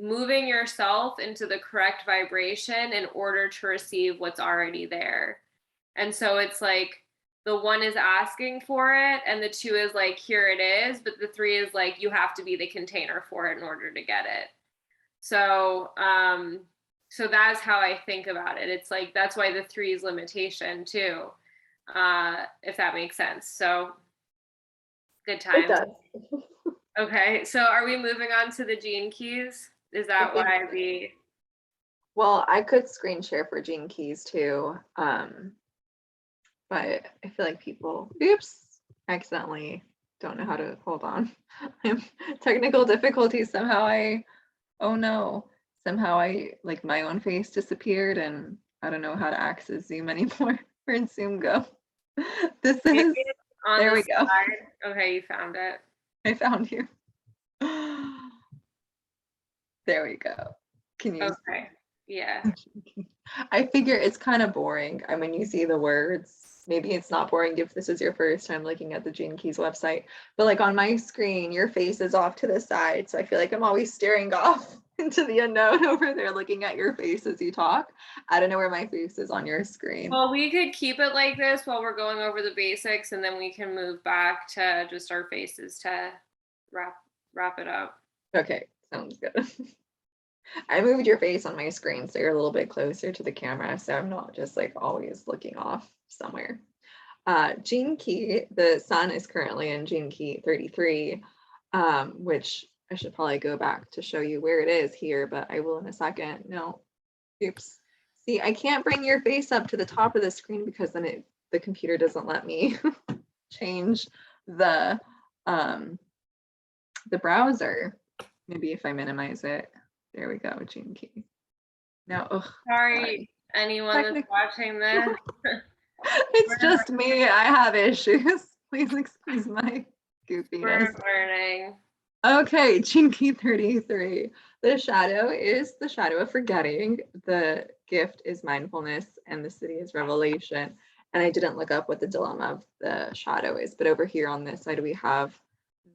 moving yourself into the correct vibration in order to receive what's already there. And so it's like the 1 is asking for it, and the 2 is like, here it is, but the 3 is like, you have to be the container for it in order to get it. So so that's how I think about it. It's like, that's why the 3 is limitation too, if that makes sense. So good times. It does. Okay, so are we moving on to the gene keys? Is that why the... Well, I could screen share for gene keys too, but I feel like people, accidentally don't know how to hold on. Technical difficulties. Oh no. Somehow like my own face disappeared, and I don't know how to access Zoom anymore. Where did Zoom go? There we go. Okay, you found it. I found you. There we go. Can you? Okay. Yeah. I figure it's kind of boring. I mean, you see the words. Maybe it's not boring if this is your first time looking at the Gene Keys website, but like on my screen, your face is off to the side. So I feel like I'm always staring off into the unknown over there, looking at your face as you talk. I don't know where my face is on your screen. Well, we could keep it like this while we're going over the basics, and then we can move back to just our faces to wrap it up. Okay, sounds good. I moved your face on my screen so you're a little bit closer to the camera, so I'm not just like always looking off somewhere. Gene key, the sun is currently in gene key 33, which I should probably go back to show you where it is here, but I will in a second. No, oops. See, I can't bring your face up to the top of the screen because then the computer doesn't let me change the browser. Maybe if I minimize it. There we go, gene key. Now, Sorry, anyone that's watching this. It's just me. I have issues. Please excuse my goofiness. We're learning. Okay, gene key 33. The shadow is the shadow of forgetting. The gift is mindfulness, and the city is revelation. And I didn't look up what the dilemma of the shadow is, but over here on this side, we have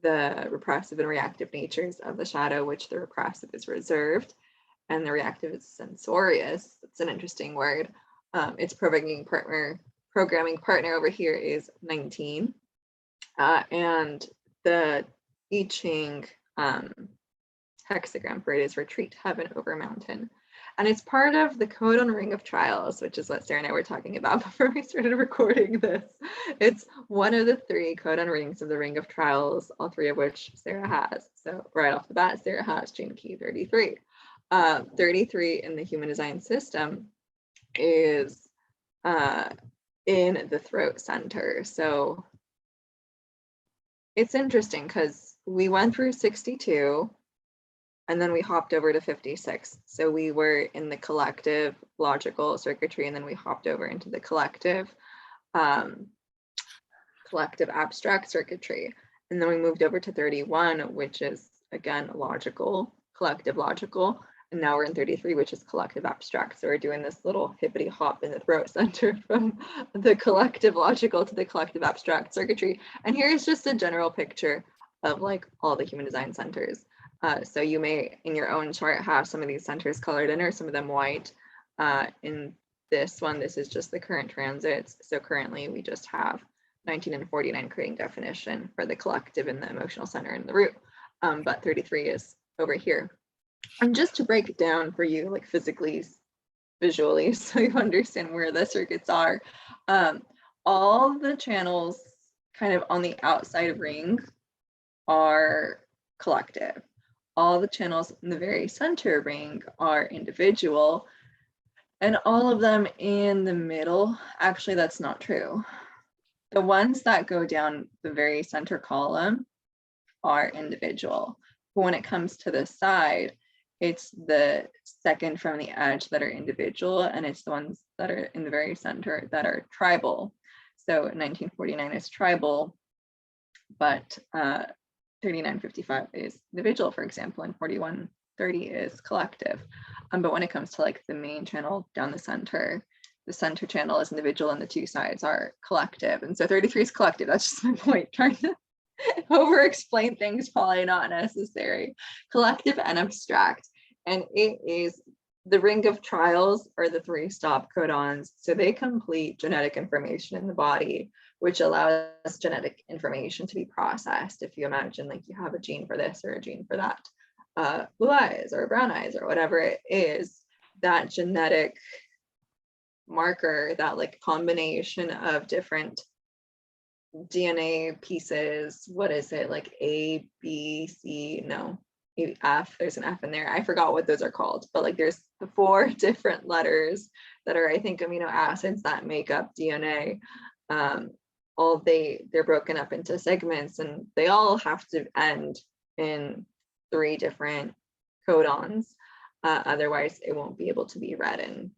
the repressive and reactive natures of the shadow, which the repressive is reserved and the reactive is censorious. It's an interesting word. Its programming partner over here is 19. And the I Ching hexagram for it is retreat, heaven over mountain. And it's part of the codon ring of trials, which is what Sarah and I were talking about before we started recording this. It's one of the 3 codon rings of the ring of trials, all 3 of which Sarah has. So right off the bat, Sarah has gene key 33. 33 in the human design system is in the throat center. So it's interesting because we went through 62 and then we hopped over to 56. So we were in the collective logical circuitry, and then we hopped over into the collective abstract circuitry. And then we moved over to 31, which is again logical, collective logical. And now we're in 33, which is collective abstract. So we're doing this little hippity hop in the throat center from the collective logical to the collective abstract circuitry. And here's just a general picture of like all the human design centers. So you may, in your own chart, have some of these centers colored in or some of them white. In this one, this is just the current transits. So currently we just have 19 and 49 creating definition for the collective and the emotional center and the root. But 33 is over here. And just to break it down for you, like physically, visually, so you understand where the circuits are, all the channels kind of on the outside of ring are collective. All the channels in the very center ring are individual, and all of them in the middle, actually that's not true. The ones that go down the very center column are individual. But when it comes to the side, it's the second from the edge that are individual, and it's the ones that are in the very center that are tribal. So 1949 is tribal, but 3955 is individual, for example, and 4130 is collective. But when it comes to like the main channel down the center channel is individual and the 2 sides are collective. And so 33 is collective. That's just my point. Trying to over explain things, probably not necessary. Collective and abstract. And it is the ring of trials or the 3 stop codons. So they complete genetic information in the body, which allows genetic information to be processed. If you imagine like you have a gene for this or a gene for that, blue eyes or brown eyes or whatever it is, that genetic marker, that like combination of different DNA pieces, what is it, like A, B, C, no, F, there's an F in there. I forgot what those are called, but like there's 4 different letters that are, I think, amino acids that make up DNA. They're broken up into segments, and they all have to end in 3 different codons. Otherwise it won't be able to be read and,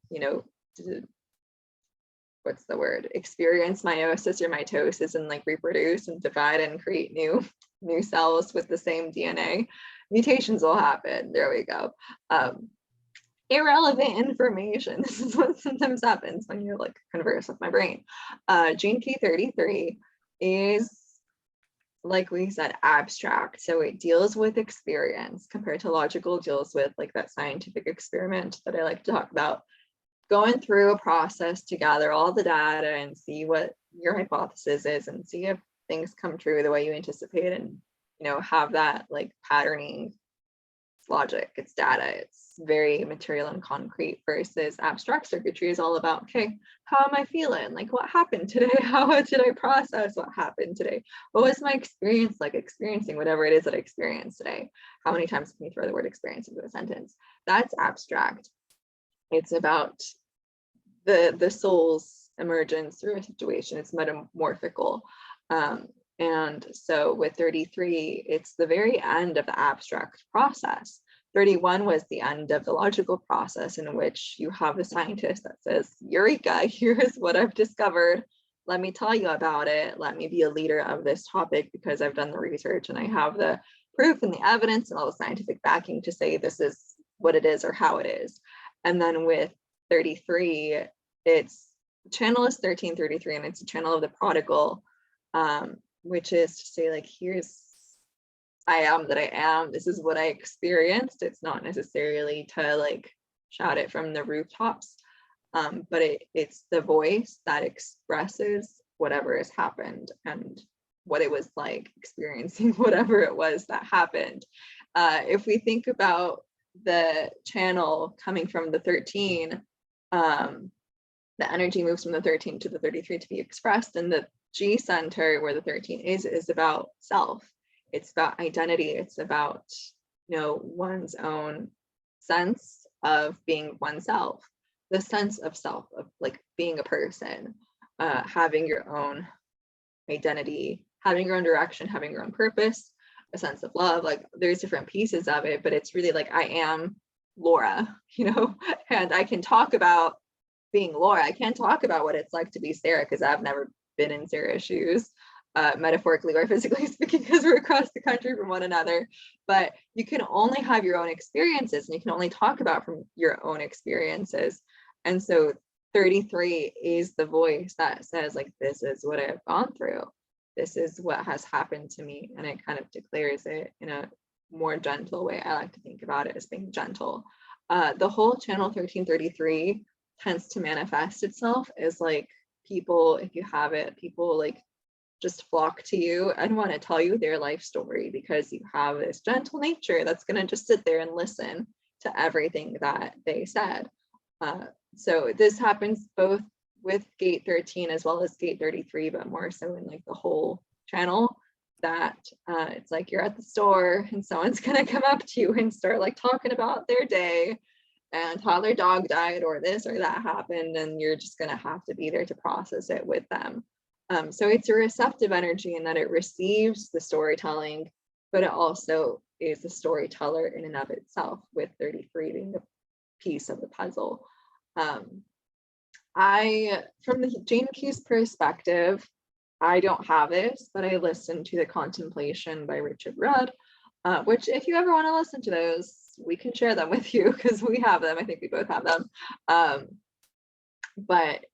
what's the word, experience meiosis or mitosis and like reproduce and divide and create new cells with the same DNA. Mutations will happen. There we go. Irrelevant information. This is what sometimes happens when you like converse with my brain. Gene key 33 is, like we said, abstract. So it deals with experience compared to logical deals with like that scientific experiment that I like to talk about. Going through a process to gather all the data and see what your hypothesis is and see if things come true the way you anticipate, and have that like patterning logic, it's data, it's very material and concrete, versus abstract circuitry is all about, okay, how am I feeling? Like, what happened today? How did I process what happened today? What was my experience like experiencing whatever it is that I experienced today? How many times can you throw the word experience into a sentence? That's abstract. It's about the soul's emergence through a situation. It's metamorphical. And so with 33, it's the very end of the abstract process. 31 was the end of the logical process, in which you have the scientist that says, Eureka, here's what I've discovered. Let me tell you about it. Let me be a leader of this topic because I've done the research and I have the proof and the evidence and all the scientific backing to say this is what it is or how it is. And then with 33, it's channel is 1333, and it's a channel of the prodigal, which is to say, like, here's I am that I am. This is what I experienced. It's not necessarily to like shout it from the rooftops, but it's the voice that expresses whatever has happened and what it was like experiencing whatever it was that happened. If we think about the channel coming from the 13, the energy moves from the 13 to the 33 to be expressed, and the G center, where the 13 is about self. It's about identity. It's about, one's own sense of being oneself, the sense of self, of like being a person, having your own identity, having your own direction, having your own purpose, a sense of love. Like, there's different pieces of it, but it's really like, I am Lora, and I can talk about being Lora. I can't talk about what it's like to be Sarah because I've never been in Sarah's shoes, metaphorically or physically speaking, because we're across the country from one another. But you can only have your own experiences, and you can only talk about from your own experiences. And so 33 is the voice that says, like, this is what I've gone through. This is what has happened to me. And it kind of declares it in a more gentle way. I like to think about it as being gentle. The whole channel 1333 tends to manifest itself as like people, if you have it, people like just flock to you and want to tell you their life story because you have this gentle nature that's going to just sit there and listen to everything that they said. So this happens both with gate 13 as well as gate 33, but more so in like the whole channel, that it's like you're at the store and someone's going to come up to you and start like talking about their day and how their dog died or this or that happened, and you're just going to have to be there to process it with them. So it's a receptive energy in that it receives the storytelling, but it also is a storyteller in and of itself, with 33 being the piece of the puzzle. From the Gene Keys perspective, I don't have this, but I listened to the Contemplation by Richard Rudd, which if you ever want to listen to those, we can share them with you because we have them. I think we both have them. But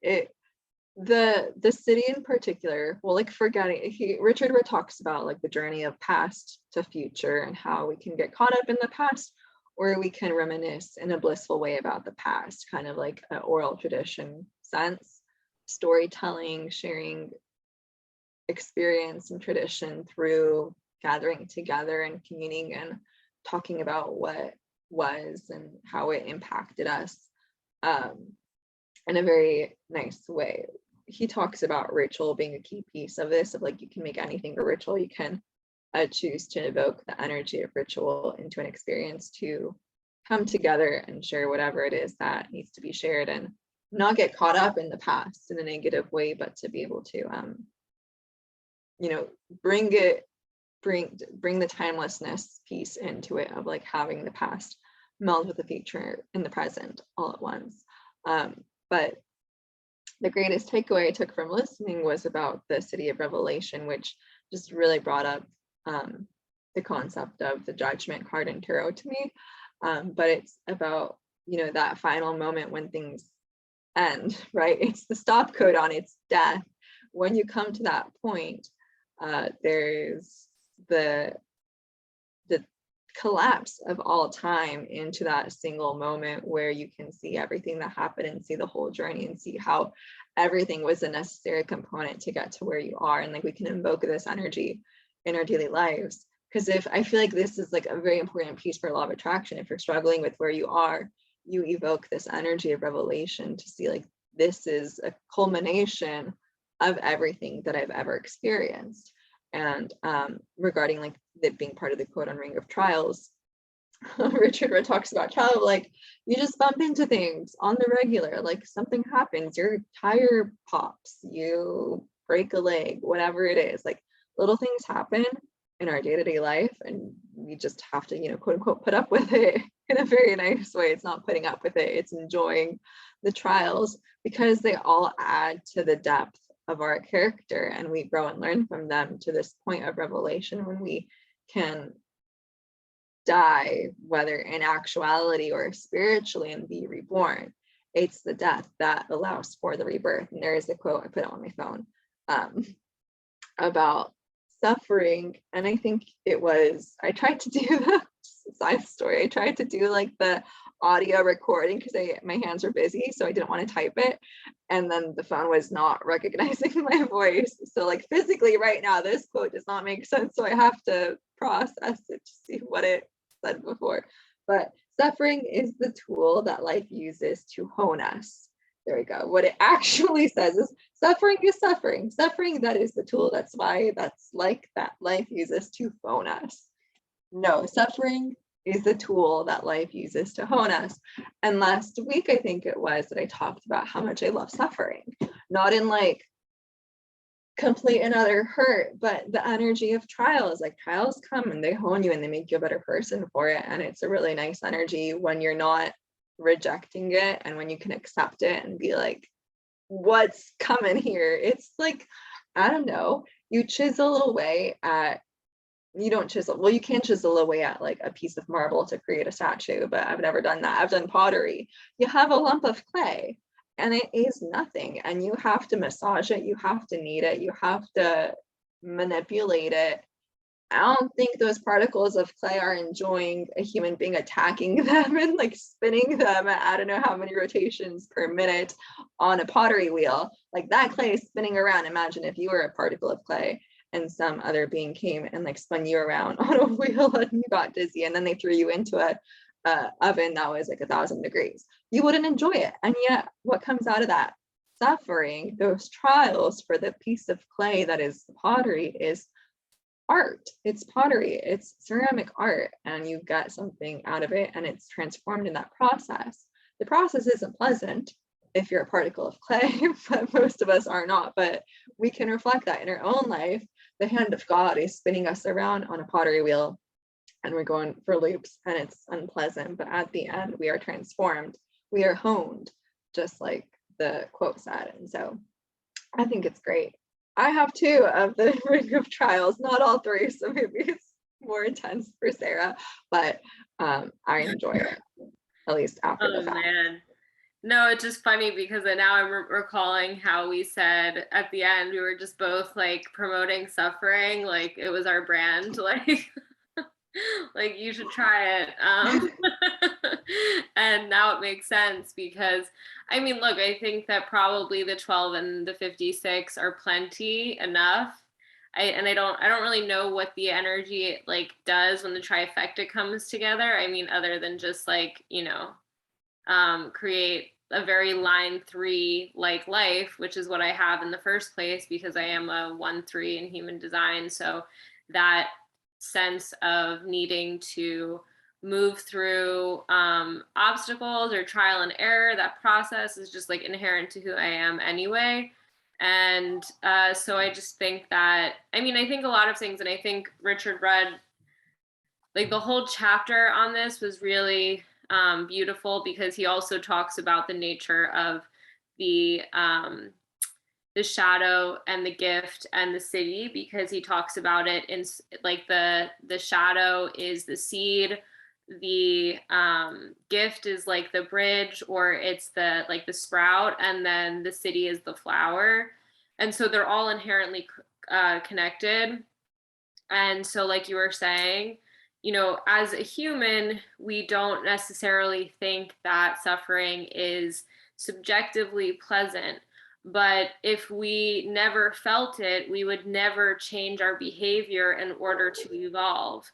the city in particular, well, like Richard Rudd talks about like the journey of past to future and how we can get caught up in the past, or we can reminisce in a blissful way about the past, kind of like an oral tradition sense, storytelling, sharing experience and tradition through gathering together and communing and talking about what was and how it impacted us in a very nice way. He talks about ritual being a key piece of this, of like you can make anything a ritual. You can choose to evoke the energy of ritual into an experience to come together and share whatever it is that needs to be shared, and not get caught up in the past in a negative way, but to be able to bring the timelessness piece into it, of like having the past meld with the future in the present all at once. But the greatest takeaway I took from listening was about the City of Revelation, which just really brought up the concept of the Judgment card in tarot to me. But it's about, that final moment when things end, right? It's the stop code on its death. When you come to that point, there's the collapse of all time into that single moment where you can see everything that happened and see the whole journey and see how everything was a necessary component to get to where you are. And like we can invoke this energy in our daily lives, Because if I feel like this is like a very important piece for law of attraction, if you're struggling with where you are, you evoke this energy of revelation to see like this is a culmination of everything that I've ever experienced. And regarding like it being part of the code on Ring of Trials, Richard talks about how like you just bump into things on the regular, like something happens, your tire pops, you break a leg, whatever it is, like little things happen in our day-to-day life, and we just have to, you know, quote unquote, put up with it in a very nice way. It's not putting up with it, it's enjoying the trials, because they all add to the depth of our character, and we grow and learn from them to this point of revelation when we can die, whether in actuality or spiritually, and be reborn. It's the death that allows for the rebirth. And there is a quote, I put it on my phone, about suffering. And I think it was, I tried to do the side story, I tried to do like the audio recording because my hands were busy, so I didn't want to type it, and then the phone was not recognizing my voice. So like physically right now this quote does not make sense, so I have to process it to see what it said before. But suffering is the tool that life uses to hone us. There we go. What it actually says is suffering is suffering. Suffering, that is the tool. That's why that's like that life uses to hone us. No, suffering is the tool that life uses to hone us. And last week, I think it was, that I talked about how much I love suffering, not in like complete and utter hurt, but the energy of trials. Like trials come and they hone you and they make you a better person for it. And it's a really nice energy when you're not rejecting it, and when you can accept it and be like, what's coming here? It's like, I don't know, you chisel away at, you don't chisel, well, you can chisel away at like a piece of marble to create a statue, but I've never done that. I've done pottery. You have a lump of clay and it is nothing, and you have to massage it, you have to knead it, you have to manipulate it. I don't think those particles of clay are enjoying a human being attacking them and like spinning them at I don't know how many rotations per minute on a pottery wheel. Like that clay is spinning around. Imagine if you were a particle of clay and some other being came and like spun you around on a wheel and you got dizzy, and then they threw you into a oven that was like 1,000 degrees. You wouldn't enjoy it. And yet what comes out of that suffering, those trials for the piece of clay that is the pottery, is art. It's pottery, it's ceramic art, and you get something out of it, and it's transformed in that process. The process isn't pleasant if you're a particle of clay, but most of us are not. But we can reflect that in our own life. The hand of God is spinning us around on a pottery wheel, and we're going for loops, and it's unpleasant, but at the end we are transformed, we are honed, just like the quote said. And so I think it's great. I have 2 of the Ring of Trials, not all 3, so maybe it's more intense for Sarah, but I enjoy it, at least after the fact. Man. No, it's just funny because now I'm recalling how we said at the end, we were just both like promoting suffering, like it was our brand, like like you should try it. And now it makes sense because, I mean, look, I think that probably the 12 and the 56 are plenty enough. I don't really know what the energy like does when the trifecta comes together. I mean, other than just like, you know, create a very line 3 like life, which is what I have in the first place because I am a 1-3 in human design. So that sense of needing to move through obstacles or trial and error, that process is just like inherent to who I am anyway. And so I just think that, I mean, I think a lot of things, and I think Richard read like the whole chapter on this was really beautiful because he also talks about the nature of the shadow and the gift and the city, because he talks about it in like the shadow is the seed, the gift is like the bridge, or it's the like the sprout, and then the city is the flower. And so they're all inherently connected. And so like you were saying, you know, as a human, we don't necessarily think that suffering is subjectively pleasant. But if we never felt it, we would never change our behavior in order to evolve.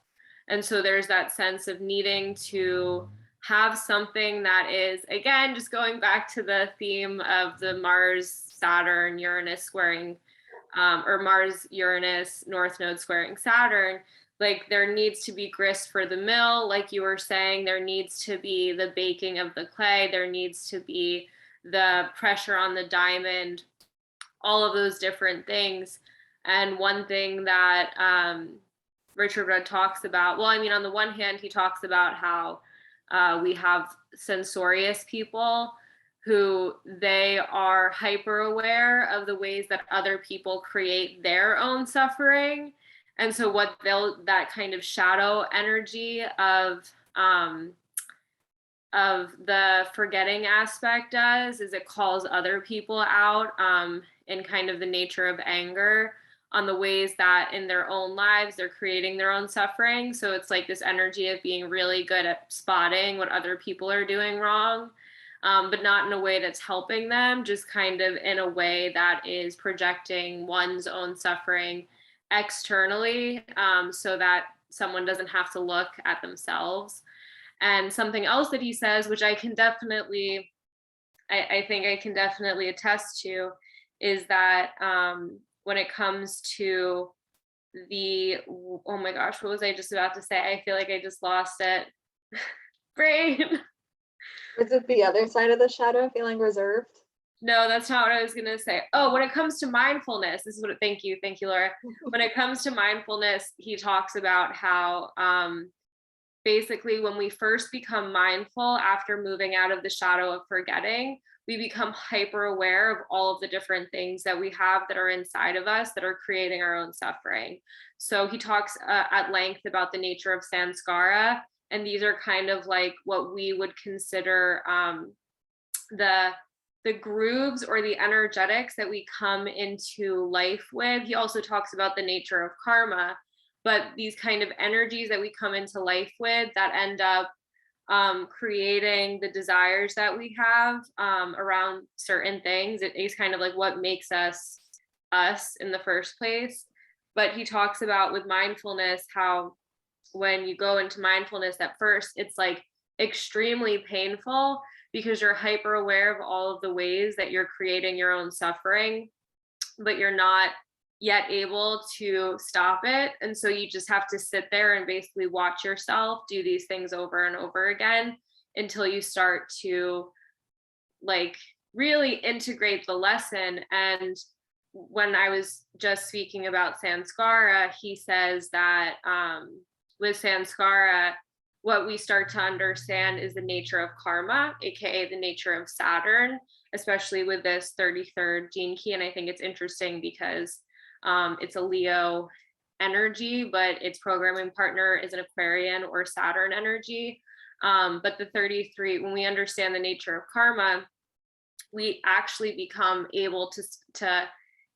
And so there's that sense of needing to have something that is, again, just going back to the theme of the Mars, Saturn, Uranus squaring, or Mars, Uranus, North Node squaring Saturn. Like there needs to be grist for the mill, like you were saying, there needs to be the baking of the clay, there needs to be the pressure on the diamond, all of those different things. And one thing that Richard Rudd talks about, well, I mean, on the one hand, he talks about how we have censorious people who they are hyper aware of the ways that other people create their own suffering. And so what that kind of shadow energy of the forgetting aspect does is it calls other people out in kind of the nature of anger on the ways that in their own lives they're creating their own suffering. So it's like this energy of being really good at spotting what other people are doing wrong, but not in a way that's helping them, just kind of in a way that is projecting one's own suffering externally, so that someone doesn't have to look at themselves. And something else that he says, which I can definitely, I think I can definitely attest to, is that when it comes to the, oh my gosh, what was I just about to say? I feel like I just lost it. Brain. Is it the other side of the shadow, feeling reserved? No, that's not what I was going to say. Oh, when it comes to mindfulness, this is what, thank you, Laura. When it comes to mindfulness, he talks about how basically when we first become mindful after moving out of the shadow of forgetting, we become hyper aware of all of the different things that we have that are inside of us that are creating our own suffering. So he talks at length about the nature of samskara, and these are kind of like what we would consider the grooves or the energetics that we come into life with. He also talks about the nature of karma, but these kind of energies that we come into life with that end up creating the desires that we have around certain things. It is kind of like what makes us us in the first place. But he talks about with mindfulness how when you go into mindfulness at first, it's like extremely painful because you're hyper aware of all of the ways that you're creating your own suffering, but you're not yet able to stop it. And so you just have to sit there and basically watch yourself do these things over and over again until you start to like really integrate the lesson. And when I was just speaking about samskara, he says that with samskara, what we start to understand is the nature of karma, aka the nature of Saturn, especially with this 33rd gene key. And I think it's interesting because it's a Leo energy, but its programming partner is an Aquarian or Saturn energy. But the 33, when we understand the nature of karma, we actually become able to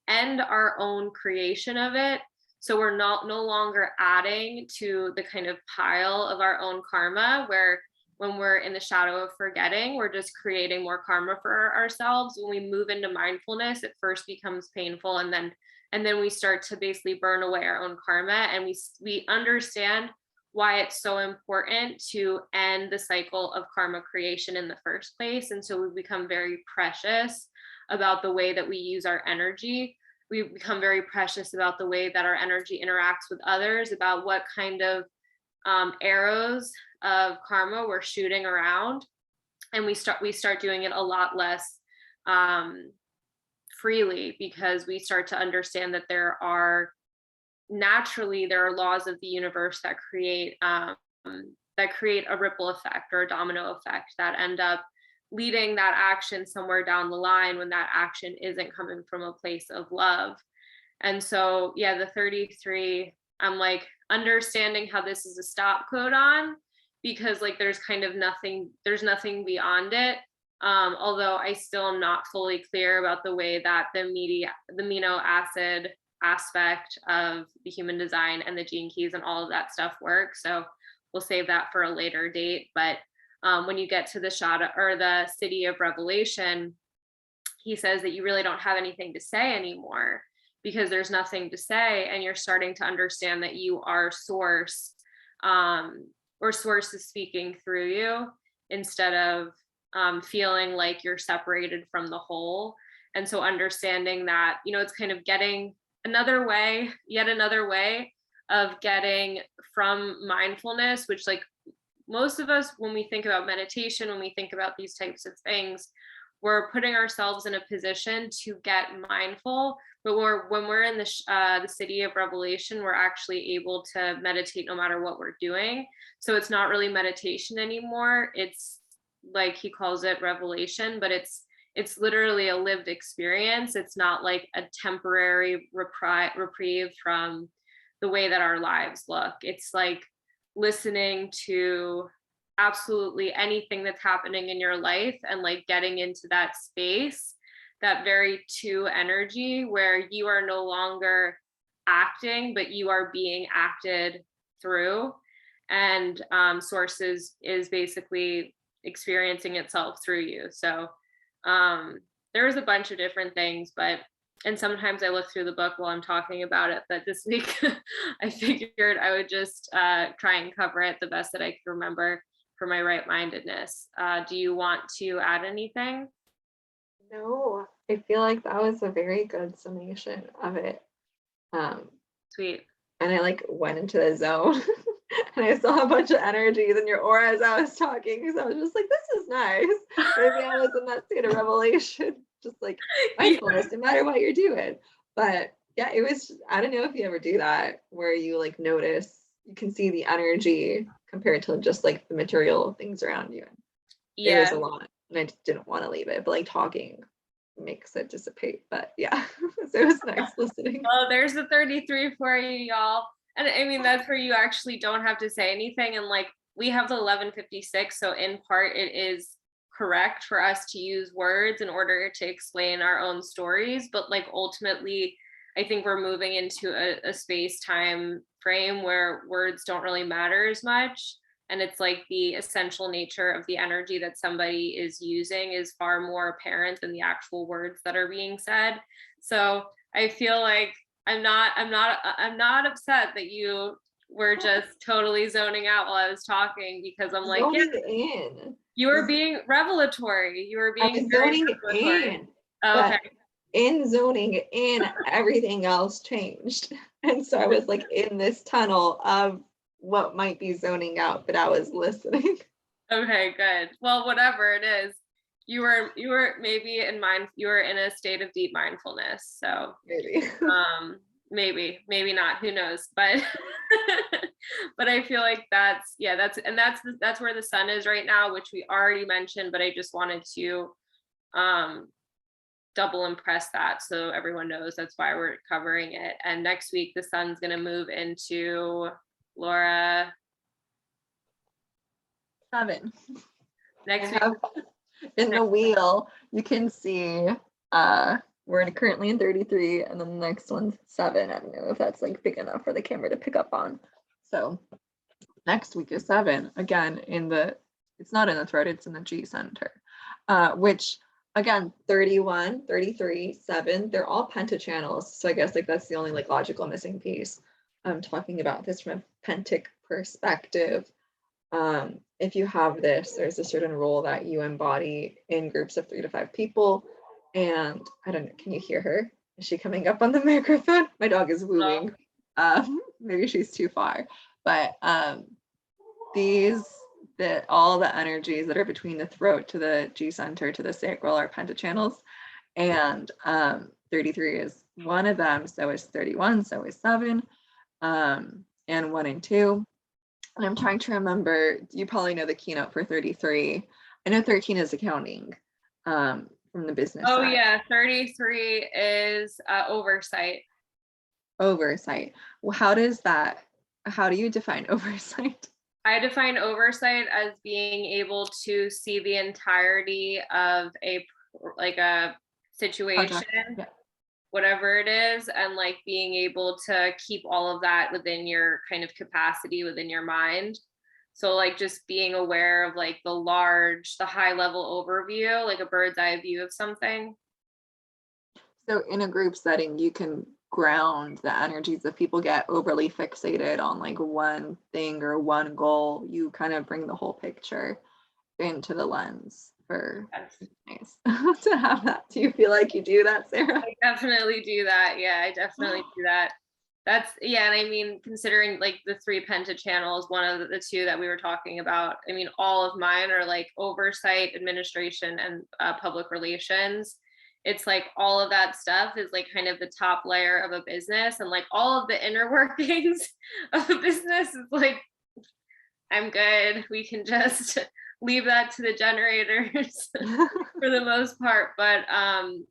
end our own creation of it. So we're no longer adding to the kind of pile of our own karma, where when we're in the shadow of forgetting, we're just creating more karma for ourselves. When we move into mindfulness, it first becomes painful, and then we start to basically burn away our own karma, and we understand why it's so important to end the cycle of karma creation in the first place. And so we become very precious about the way that we use our energy. We become very precious about the way that our energy interacts with others, about what kind of arrows of karma we're shooting around. And we start doing it a lot less freely, because we start to understand that there are laws of the universe that create a ripple effect or a domino effect that end up leading that action somewhere down the line when that action isn't coming from a place of love. And so, yeah, the 33, I'm like understanding how this is a stop codon, because like there's nothing beyond it. Although I still am not fully clear about the way that the amino acid aspect of the human design and the gene keys and all of that stuff work. So we'll save that for a later date. But when you get to the shadow or the city of revelation, he says that you really don't have anything to say anymore because there's nothing to say, and you're starting to understand that you are source, or source is speaking through you, instead of feeling like you're separated from the whole. And so understanding that, it's kind of getting yet another way of getting from mindfulness, which, like, most of us, when we think about meditation, when we think about these types of things, we're putting ourselves in a position to get mindful. But when we're in the city of revelation, we're actually able to meditate no matter what we're doing. So it's not really meditation anymore. It's, like he calls it, revelation, but it's literally a lived experience. It's not like a temporary reprieve from the way that our lives look. It's like listening to absolutely anything that's happening in your life and like getting into that space, that very two energy where you are no longer acting, but you are being acted through. And sources is basically experiencing itself through you. So there's a bunch of different things, and sometimes I look through the book while I'm talking about it, but this week I figured I would just try and cover it the best that I could remember for my right-mindedness. Do you want to add anything? No, I feel like that was a very good summation of it. Sweet. And I like went into the zone and I saw a bunch of energies in your aura as I was talking. So I was just like, this is nice. Maybe I was in that state of revelation, just like mindfulness, no matter what you're doing. But yeah, it was, I don't know if you ever do that, where you like notice, you can see the energy compared to just like the material things around you. Yeah. There's a lot. And I just didn't want to leave it, but like talking makes it dissipate. But yeah, so it was nice listening. Well, there's the 33 for you, y'all. And I mean, that's where you actually don't have to say anything. And like, we have the 1156. So in part, it is correct for us to use words in order to explain our own stories. But like, ultimately, I think we're moving into a space-time frame where words don't really matter as much. And it's like the essential nature of the energy that somebody is using is far more apparent than the actual words that are being said. So I feel like I'm not upset that you were just totally zoning out while I was talking, because I'm like, zoning yeah, in. You were being revelatory. You were being zoning in. Oh, okay. In zoning in, everything else changed. And so I was like in this tunnel of what might be zoning out, but I was listening. Okay, good. Well, whatever it is, you were maybe you were in a state of deep mindfulness. So maybe not, who knows, but but I feel like that's where the sun is right now, which we already mentioned, but I just wanted to double impress that so everyone knows that's why we're covering it. And next week the sun's going to move into Lora 7. next week. In the wheel you can see we're currently in 33 and then the next one's 7. I don't know if that's like big enough for the camera to pick up on. So next week is 7 again it's not in the throat, it's in the G center, which again 31, 33, 7, they're all pentachannels. So I guess like that's the only like logical missing piece. I'm talking about this from a pentic perspective. If you have this, there's a certain role that you embody in groups of 3 to 5 people. And I don't know, can you hear her? Is she coming up on the microphone? My dog is wooing. Maybe she's too far. But all the energies that are between the throat to the G center to the sacral are pentachannels. And 33 is one of them. So is 31, so is 7, and 1 and 2. And I'm trying to remember, you probably know the keynote for 33. I know 13 is accounting from the business side. Yeah, 33 is oversight. Oversight. Well, how do you define oversight? I define oversight as being able to see the entirety of a situation, whatever it is, and like being able to keep all of that within your kind of capacity within your mind. So like just being aware of like the high level overview, like a bird's eye view of something. So in a group setting, you can ground the energies. If people get overly fixated on like one thing or one goal, you kind of bring the whole picture into the lens for Yes. nice to have that. Do you feel like you do that, Sarah? I definitely do that. Yeah, I definitely do that. That's, yeah, and I mean, considering like the 3 penta channels, one of the 2 that we were talking about, I mean, all of mine are like oversight, administration, and public relations. It's like all of that stuff is like kind of the top layer of a business, and like all of the inner workings of a business is like, I'm good. We can just leave that to the generators for the most part. But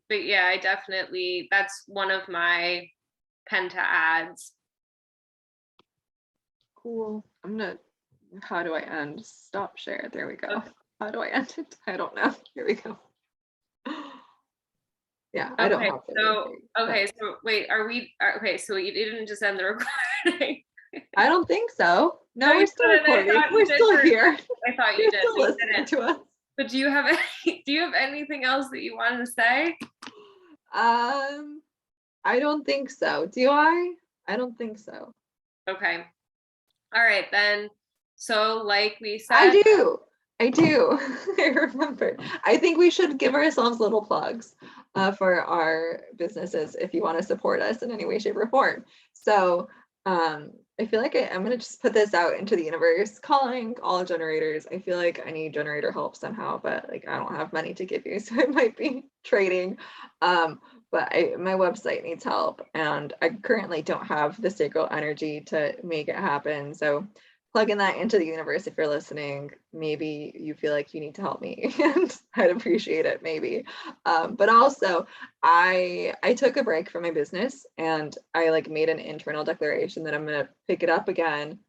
yeah, I definitely, that's one of my penta ads. Cool. How do I end? Stop share. There we go. Okay. How do I end it? I don't know. Here we go. Yeah, I don't Okay, have to. so okay, so wait, okay, so you didn't just end the recording. I don't think so. No, No, you we're still didn't. I recording. thought you We're did still for a here. second. I thought you You're did, still but you listening didn't. to us. But do you have anything else that you wanted to say? I don't think so. Do I? I don't think so. Okay. All right then. So like we I said, do. I do. I remember. I think we should give ourselves little plugs for our businesses if you want to support us in any way, shape, or form. So I feel like I'm going to just put this out into the universe, calling all generators. I feel like I need generator help somehow, but like I don't have money to give you, so it might be trading. But my website needs help, and I currently don't have the sacral energy to make it happen. So plugging that into the universe, if you're listening, maybe you feel like you need to help me, and I'd appreciate it, maybe. But also, I took a break from my business, and I like made an internal declaration that I'm gonna pick it up again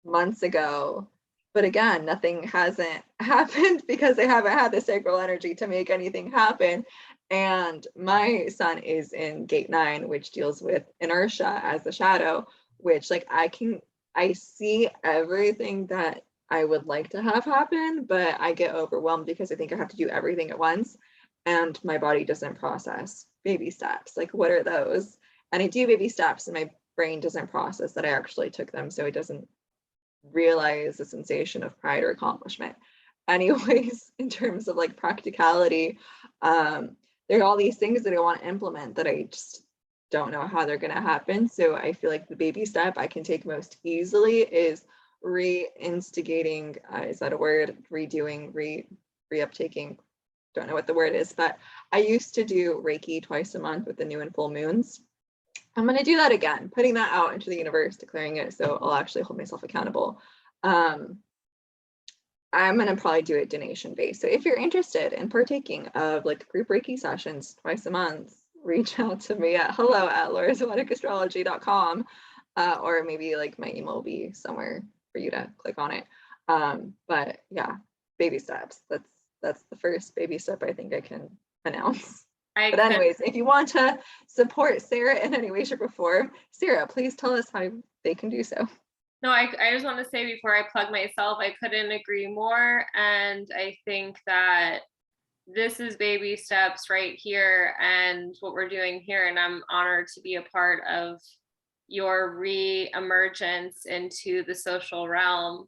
months ago. But again, nothing hasn't happened because I haven't had the sacral energy to make anything happen. And my sun is in gate 9, which deals with inertia as the shadow, which like I see everything that I would like to have happen, but I get overwhelmed because I think I have to do everything at once, and my body doesn't process baby steps. Like, what are those? And I do baby steps, and my brain doesn't process that I actually took them, so it doesn't realize the sensation of pride or accomplishment. Anyways, in terms of like practicality, there are all these things that I want to implement that I just don't know how they're going to happen. So I feel like the baby step I can take most easily is reinstigating, is that a word? Redoing, reuptaking, don't know what the word is, but I used to do Reiki twice a month with the new and full moons. I'm going to do that again, putting that out into the universe, declaring it, so I'll actually hold myself accountable. I'm going to probably do it donation based. So if you're interested in partaking of like group Reiki sessions twice a month, reach out to me at hello@lorazooanicastrology.com, or maybe like my email will be somewhere for you to click on it. But yeah, baby steps. That's the first baby step I think I can announce. But anyways, if you want to support Sarah in any way, shape, or form, Sarah, please tell us how they can do so. No, I just want to say before I plug myself, I couldn't agree more. And I think that this is baby steps right here and what we're doing here. And I'm honored to be a part of your re-emergence into the social realm.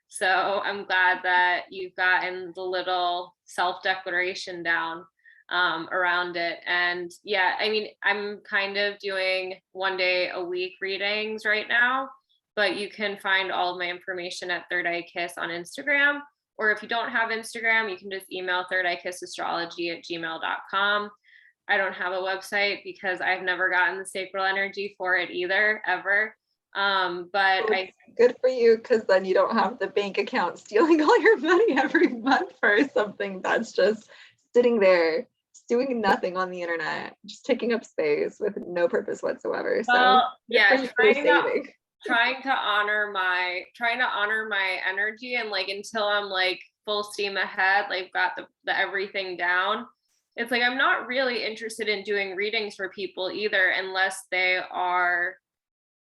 So I'm glad that you've gotten the little self-declaration down around it. And yeah, I mean, I'm kind of doing 1 day a week readings right now, but you can find all of my information at Third Eye Kiss on Instagram. Or if you don't have Instagram, you can just email thirdeyekissastrology@gmail.com. I don't have a website because I've never gotten the sacral energy for it either, ever. But I good for you, because then you don't have the bank account stealing all your money every month for something that's just sitting there doing nothing on the internet, just taking up space with no purpose whatsoever. So yeah, trying to honor my energy, and like until I'm like full steam ahead, like got the everything down. It's like I'm not really interested in doing readings for people either, unless they are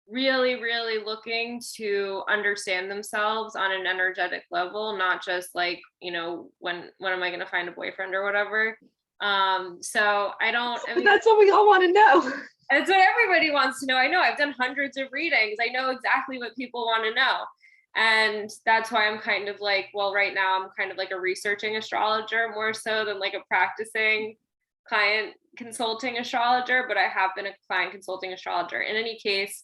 really, really looking to understand themselves on an energetic level, not just like, when am I going to find a boyfriend or whatever. So I But mean, that's what we all want to know. that's what everybody wants to know. I know I've done hundreds of readings. I know exactly what people want to know. And that's why I'm kind of like, well, right now I'm kind of like a researching astrologer more so than like a practicing client consulting astrologer, but I have been a client consulting astrologer. In any case,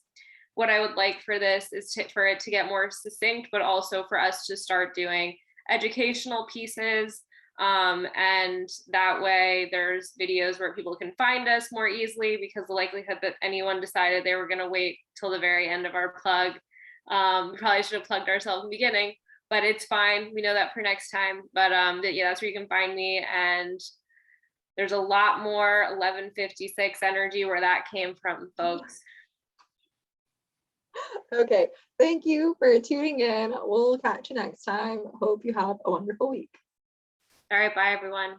what I would like for this is for it to get more succinct, but also for us to start doing educational pieces. And that way there's videos where people can find us more easily, because the likelihood that anyone decided they were going to wait till the very end of our plug, we probably should have plugged ourselves in the beginning, but it's fine. We know that for next time. But yeah, that's where you can find me. And there's a lot more 1156 energy where that came from, folks. Okay, thank you for tuning in. We'll catch you next time. Hope you have a wonderful week. All right, bye everyone.